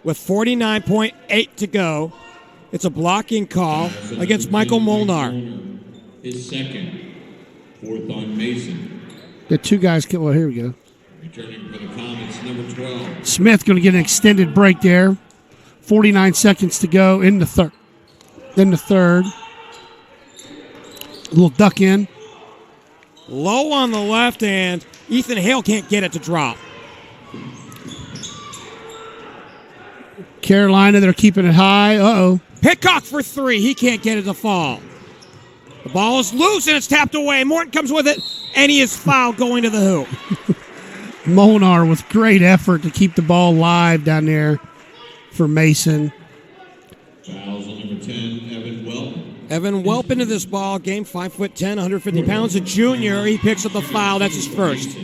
With 49.8 to go, it's a blocking call against Michael Molnar. His second, fourth on Mason. Got two guys. Well, here we go. Returning for the Comets, number 12. Smith going to get an extended break there. 49 seconds to go in the third. Then the third. A little duck in. Low on the left, and Ethan Hale can't get it to drop. Carolina, they're keeping it high. Uh-oh. Hickok for three. He can't get it to fall. The ball is loose, and it's tapped away. Morton comes with it, and he is fouled going to the hoop. Molnar with great effort to keep the ball live down there for Mason. Fouls on number 10, Evan Welp. Evan Welp into this ball game, 5'10", 150 pounds, a junior. He picks up the foul. That's his first.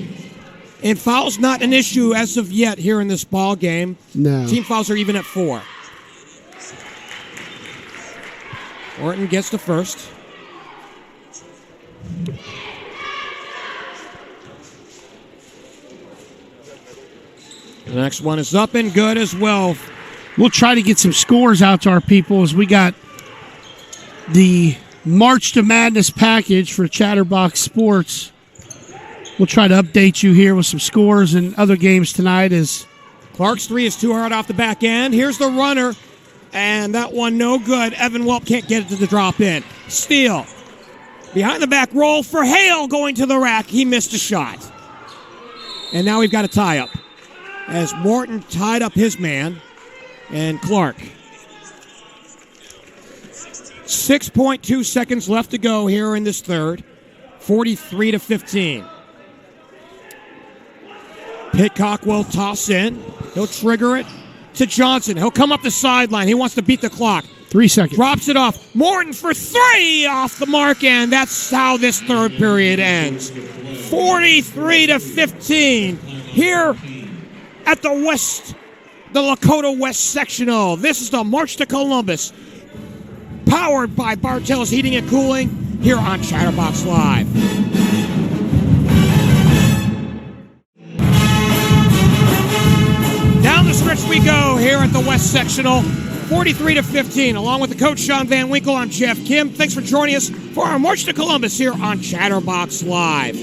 And fouls not an issue as of yet here in this ball game. No. Team fouls are even at 4. Morton gets the first. The next one is up and good as well. We'll try to get some scores out to our people as we got the March to Madness package for Chatterbox Sports. We'll try to update you here with some scores and other games tonight. As Clark's three is too hard off the back end. Here's the runner, and that one no good. Evan Welp can't get it to the drop in. Steal. Behind the back roll for Hale going to the rack. He missed a shot. And now we've got a tie-up as Morton tied up his man and Clark. 6.2 seconds left to go here in this third. 43-15. Hickok will toss in. He'll trigger it to Johnson. He'll come up the sideline. He wants to beat the clock. 3 seconds. Drops it off. Morton for three off the mark, and that's how this third period ends. 43-15 here at the Lakota West Sectional. This is the March to Columbus, powered by Bartell's Heating and Cooling here on Chatterbox Live. Down the stretch we go here at the West Sectional, 43-15. Along with the coach, Sean Van Winkle, I'm Geoff Kim. Thanks for joining us for our March to Columbus here on Chatterbox Live.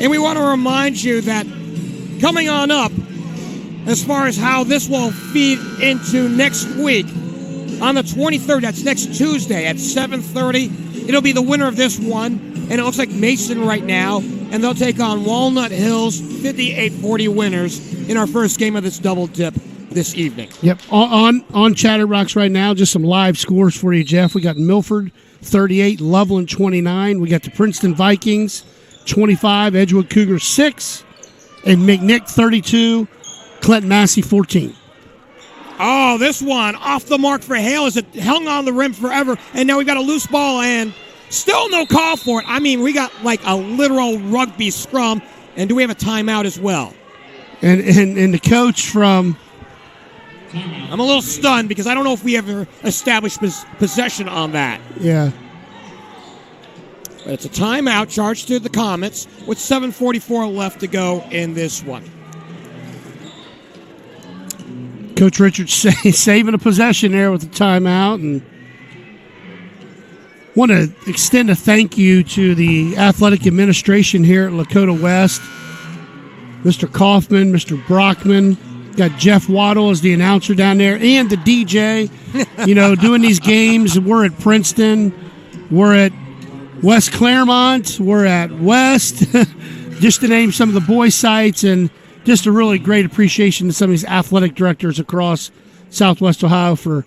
And we want to remind you that coming on up, as far as how this will feed into next week, on the 23rd, that's next Tuesday at 7:30, it'll be the winner of this one, and it looks like Mason right now, and they'll take on Walnut Hills, 58-40 winners in our first game of this double dip this evening. Yep, on Chatterbox right now, just some live scores for you, Jeff. We got Milford 38, Loveland 29. We got the Princeton Vikings 25, Edgewood Cougars 6, and McNick 32, Clinton Massey 14. Oh, this one off the mark for Hale as it hung on the rim forever, and now we got a loose ball and still no call for it. I mean, we got like a literal rugby scrum, and do we have a timeout as well? And the coach from... I'm a little stunned because I don't know if we ever established possession on that. Yeah. But it's a timeout charged to the Comets with 7:44 left to go in this one. Coach Richards saving a possession there with the timeout, and want to extend a thank you to the athletic administration here at Lakota West. Mr. Kaufman, Mr. Brockman, got Jeff Waddle as the announcer down there, and the DJ, doing these games. We're at Princeton, we're at West Clermont, we're at West, just to name some of the boys' sites, and just a really great appreciation to some of these athletic directors across Southwest Ohio for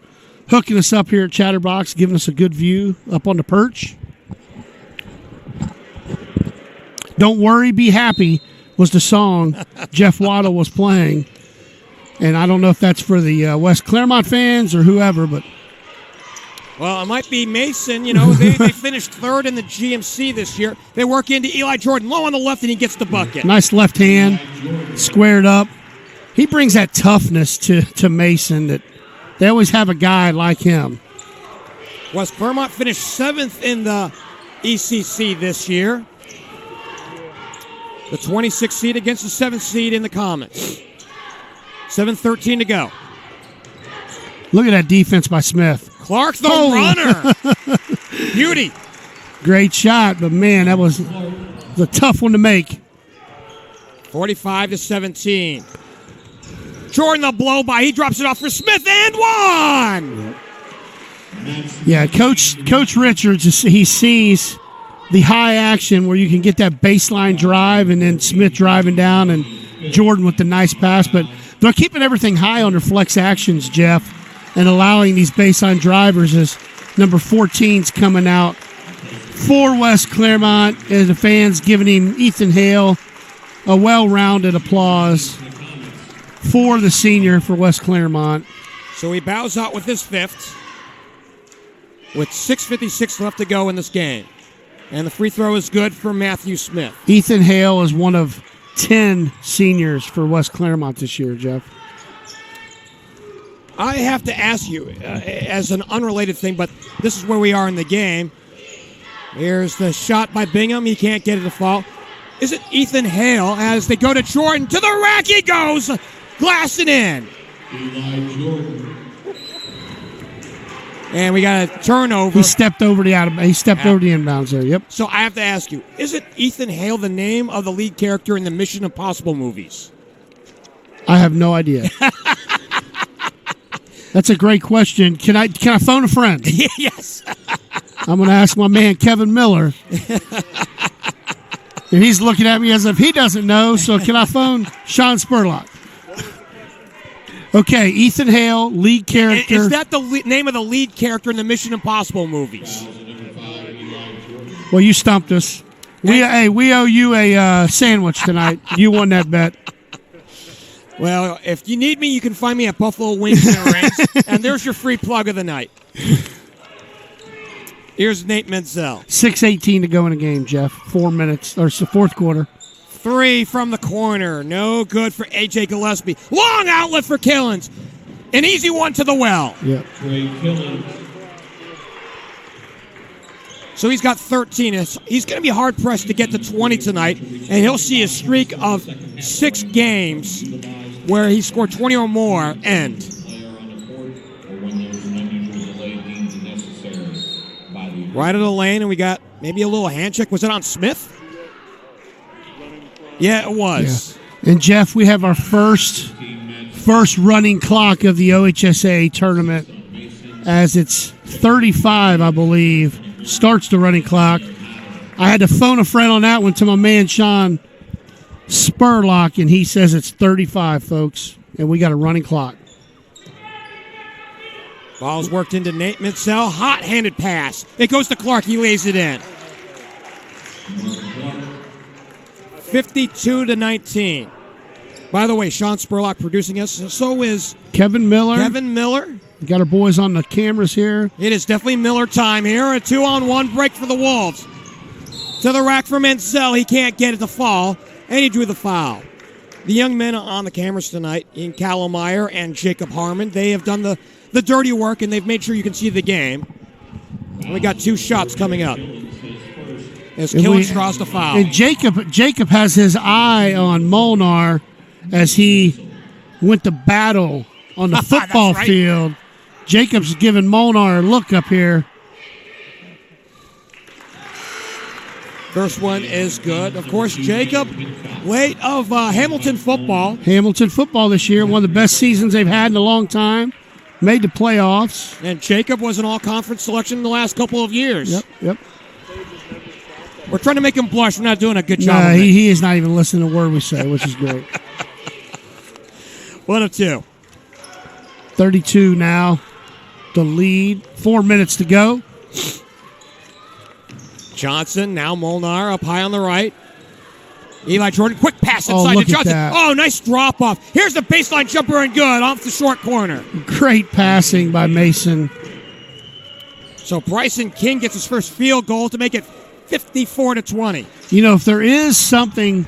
hooking us up here at Chatterbox, giving us a good view up on the perch. Don't Worry, Be Happy was the song Jeff Waddle was playing. And I don't know if that's for the West Clermont fans or whoever, but... Well, it might be Mason. They finished third in the GMC this year. They work into Eli Jordan, low on the left, and he gets the bucket. Nice left hand, squared up. He brings that toughness to Mason that they always have a guy like him. West Clermont finished 7th in the ECC this year. The 26th seed against the 7th seed in the Comets. 7:13 to go. Look at that defense by Smith. Clark, the runner. Beauty. Great shot, but man, that was a tough one to make. 45-17. Jordan, the blow by. He drops it off for Smith and one. Yeah, Coach Richards, he sees the high action where you can get that baseline drive and then Smith driving down and Jordan with the nice pass. But they're keeping everything high on their flex actions, Jeff, and allowing these baseline drivers as number 14's coming out for West Clermont, and the fans giving him, Ethan Hale, a well-rounded applause for the senior for West Clermont. So he bows out with his 5th with 6:56 left to go in this game. And the free throw is good for Matthew Smith. Ethan Hale is one of 10 seniors for West Clermont this year, Jeff. I have to ask you, as an unrelated thing, but this is where we are in the game. Here's the shot by Bingham. He can't get it to fall. Is it Ethan Hale as they go to Jordan? To the rack he goes! Glassing in. Eli Jordan. And we got a turnover. He stepped over the inbounds there. Yep. So I have to ask you, is it Ethan Hale the name of the lead character in the Mission Impossible movies? I have no idea. That's a great question. Can I phone a friend? Yes. I'm going to ask my man Kevin Miller. And he's looking at me as if he doesn't know, so can I phone Sean Spurlock? Okay, Ethan Hale, lead character. Is that the name of the lead character in the Mission Impossible movies? Well, you stumped us. We owe you a sandwich tonight. You won that bet. Well, if you need me, you can find me at Buffalo Wings and Rings, and there's your free plug of the night. Here's Nate Menzel. 6:18 to go in the game, Jeff. 4 minutes, or fourth quarter. 3 from the corner. No good for A.J. Gillespie. Long outlet for Killens. An easy one to the well. Yep. Trey Killens. So he's got 13. He's going to be hard-pressed to get to 20 tonight, and he'll see a streak of 6 games where he scored 20 or more end. Player on the court or when there's an unusual delay deemed necessary by the Right of the lane, and we got maybe a little hand check. Was it on Smith? Yeah, it was. Yeah. And, Jeff, we have our first running clock of the OHSA tournament as it's 35, I believe, starts the running clock. I had to phone a friend on that one to my man Sean Spurlock, and he says it's 35, folks, and we got a running clock. Ball's worked into Nate Menzel. Hot-handed pass. It goes to Clark. He lays it in. 52-19. By the way, Sean Spurlock producing us. So is Kevin Miller. We got our boys on the cameras here. It is definitely Miller time here. A 2-on-1 break for the Wolves. To the rack for Menzel. He can't get it to fall, and he drew the foul. The young men on the cameras tonight, Ian Callowmeyer and Jacob Harmon, they have done the dirty work, and they've made sure you can see the game. And we got 2 shots coming up as Killens draws the foul. And Jacob has his eye on Molnar as he went to battle on the football field. Jacob's giving Molnar a look up here. First one is good. Of course, Jacob, late of Hamilton football. Hamilton football this year, one of the best seasons they've had in a long time. Made the playoffs. And Jacob was an all-conference selection in the last couple of years. Yep. We're trying to make him blush. We're not doing a good job No, of it. he is not even listening to a word we say, which is great. 1 of 2. 32 now. The lead. 4 minutes to go. Johnson, now Molnar up high on the right. Eli Jordan, quick pass inside look to at Johnson. that. Oh, nice drop off. Here's the baseline jumper and good off the short corner. Great passing by Mason. So Bryson King gets his first field goal to make it 54-20. You know, if there is something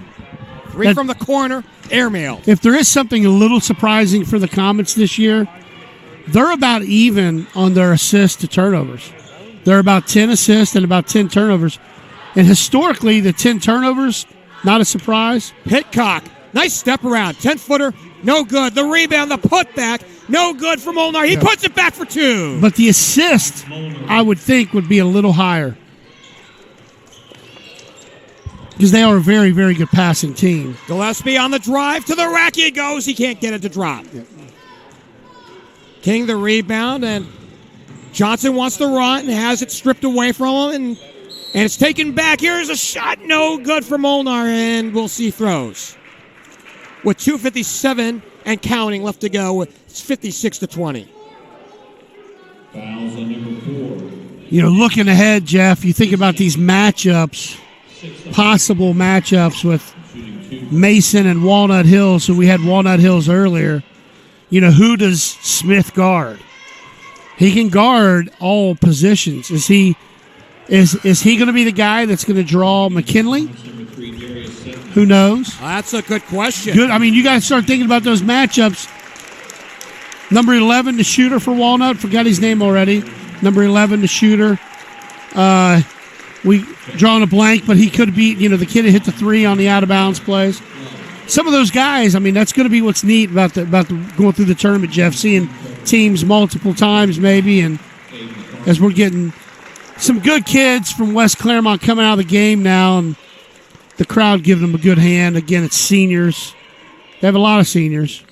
3 from the corner, airmail. If there is something a little surprising for the Comets this year, they're about even on their assists to turnovers. They're about 10 assists and about 10 turnovers. And historically, the 10 turnovers Not a surprise. Pitcock, nice step around. 10-footer, no good. The rebound, the putback, no good for Molnar. He puts it back for 2. But the assist, I would think, would be a little higher. Because they are a very, very good passing team. Gillespie on the drive to the rack. He goes. He can't get it to drop. Yep. King the rebound, and Johnson wants to run and has it stripped away from him, and it's taken back. Here's a shot. No good for Molnar, and we'll see throws. With 2:57 and counting left to go, it's 56-20. Fouls on number 4. You know, looking ahead, Jeff, you think about these matchups, possible matchups with Mason and Walnut Hills. So we had Walnut Hills earlier. You know, who does Smith guard? He can guard all positions. Is he going to be the guy that's going to draw McKinley? Who knows? That's a good question. Good. I mean, you got to start thinking about those matchups. Number 11, the shooter for Walnut. Forgot his name already. Number 11, the shooter. We drawing a blank, but he could be, you know, the kid that hit the 3 on the out-of-bounds plays. Some of those guys, I mean, that's going to be what's neat about the going through the tournament, Jeff, seeing teams multiple times maybe, and as we're getting some good kids from West Clermont coming out of the game now, and the crowd giving them a good hand. Again, it's seniors. They have a lot of seniors.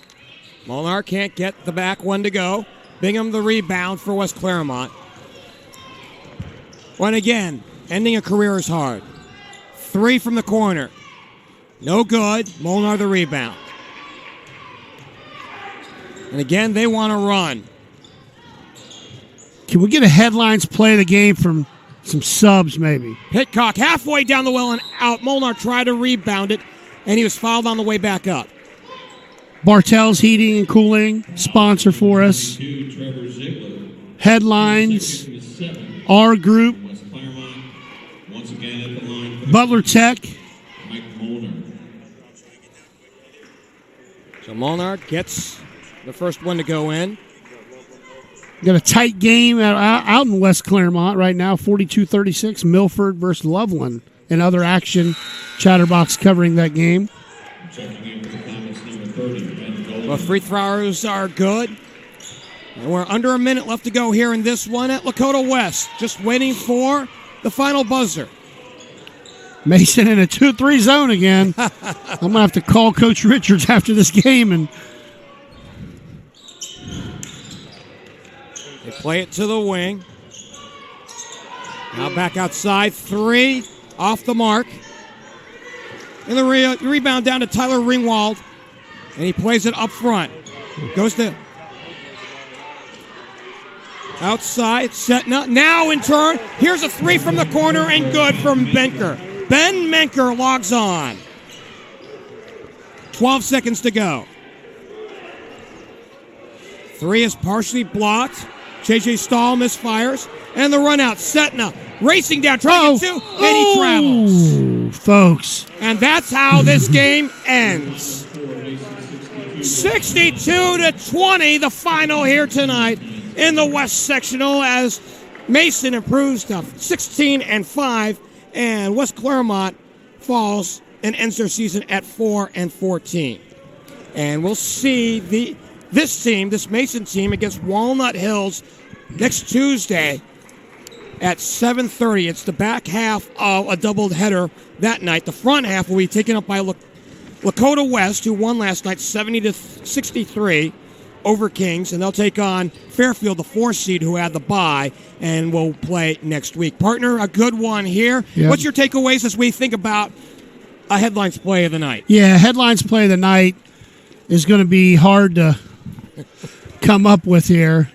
Molnar can't get the back one to go. Bingham the rebound for West Clermont. When again, ending a career is hard. 3 from the corner. No good. Molnar the rebound. And again, they want to run. Can we get a headlines play of the game from some subs maybe? Pitcock halfway down the well and out. Molnar tried to rebound it, and he was fouled on the way back up. Bartell's Heating and Cooling, sponsor for us. Headlines, our group, Butler Tech. So Molnar gets the first one to go in. Got a tight game out in West Clermont right now, 42-36, Milford versus Loveland. And other action, Chatterbox covering that game. Well, free throws are good. And we're under a minute left to go here in this one at Lakota West. Just waiting for the final buzzer. Mason in a 2-3 zone again. I'm going to have to call Coach Richards after this game. And they play it to the wing. Now back outside. 3 off the mark. And the rebound down to Tyler Ringwald. And he plays it up front. Goes to outside. Setna. Now in turn. Here's a 3 from the corner and good from Menker. Ben Menker logs on. 12 seconds to go. 3 is partially blocked. J.J. Stahl misfires. And the run out. Setna racing down, trying to get 2, and he travels. Folks. And that's how this game ends. 62-20, the final here tonight in the West Sectional as Mason improves to 16-5. And West Clermont falls and ends their season at 4-14. And we'll see this Mason team against Walnut Hills next Tuesday at 7:30. It's the back half of a doubled header that night. The front half will be taken up by Lakota West, who won last night 70-63 over Kings, and they'll take on Fairfield, the 4 seed, who had the bye, and will play next week. Partner, a good one here. Yep. What's your takeaways as we think about a headlines play of the night? Yeah, headlines play of the night is going to be hard to come up with here.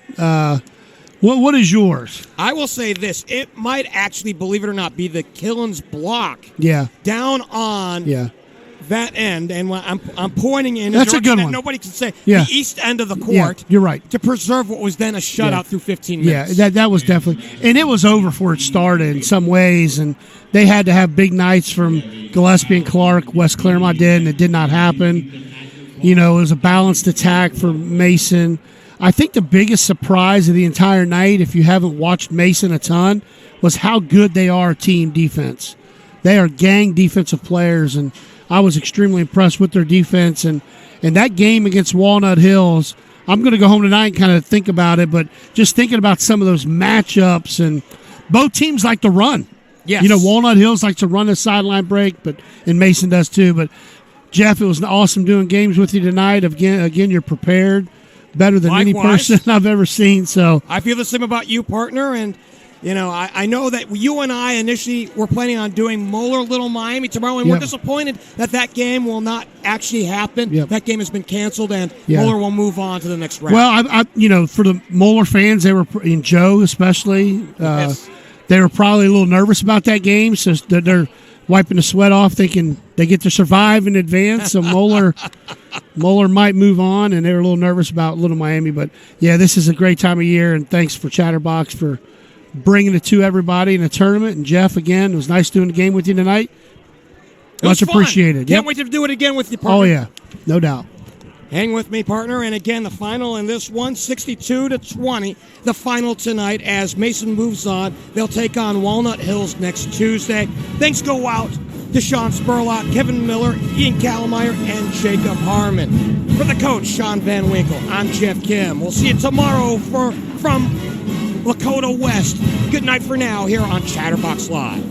What is yours? I will say this. It might actually, believe it or not, be the Killens block. Yeah. Down on that end, and when I'm pointing in that's a good one. Nobody can say the east end of the court. Yeah, you're right. To preserve what was then a shutout through 15 minutes. Yeah, that was definitely, and it was over before it started in some ways, and they had to have big nights from Gillespie and Clark. West Clermont did, and it did not happen. You know, it was a balanced attack for Mason. I think the biggest surprise of the entire night, if you haven't watched Mason a ton, was how good they are team defense. They are gang defensive players, and I was extremely impressed with their defense. And that game against Walnut Hills, I'm going to go home tonight and kind of think about it, but just thinking about some of those matchups, and both teams like to run. Yes. You know, Walnut Hills likes to run a sideline break, and Mason does too. But, Jeff, it was awesome doing games with you tonight. Again, you're prepared better than any person I've ever seen. So I feel the same about you, partner, and you know, I know that you and I initially were planning on doing Moeller Little Miami tomorrow, and we're disappointed that game will not actually happen. Yep. That game has been canceled, and Moeller will move on to the next round. Well, I for the Moeller fans, they were, and Joe especially, they were probably a little nervous about that game, so they're wiping the sweat off, thinking they get to survive in advance. So Moeller might move on, and they were a little nervous about Little Miami. But yeah, this is a great time of year, and thanks for Chatterbox for bringing it to everybody in the tournament. And Jeff, again, it was nice doing the game with you tonight. Much appreciated. Can't wait to do it again with you, partner. Oh yeah, no doubt. Hang with me, partner. And again, the final in this one, 62-20, the final tonight as Mason moves on. They'll take on Walnut Hills next Tuesday. Thanks go out to Sean Spurlock, Kevin Miller, Ian Kallmeyer, and Jacob Harmon. For the coach, Sean Van Winkle, I'm Geoff Kim. We'll see you tomorrow from Lakota West. Good night for now here on Chatterbox Live.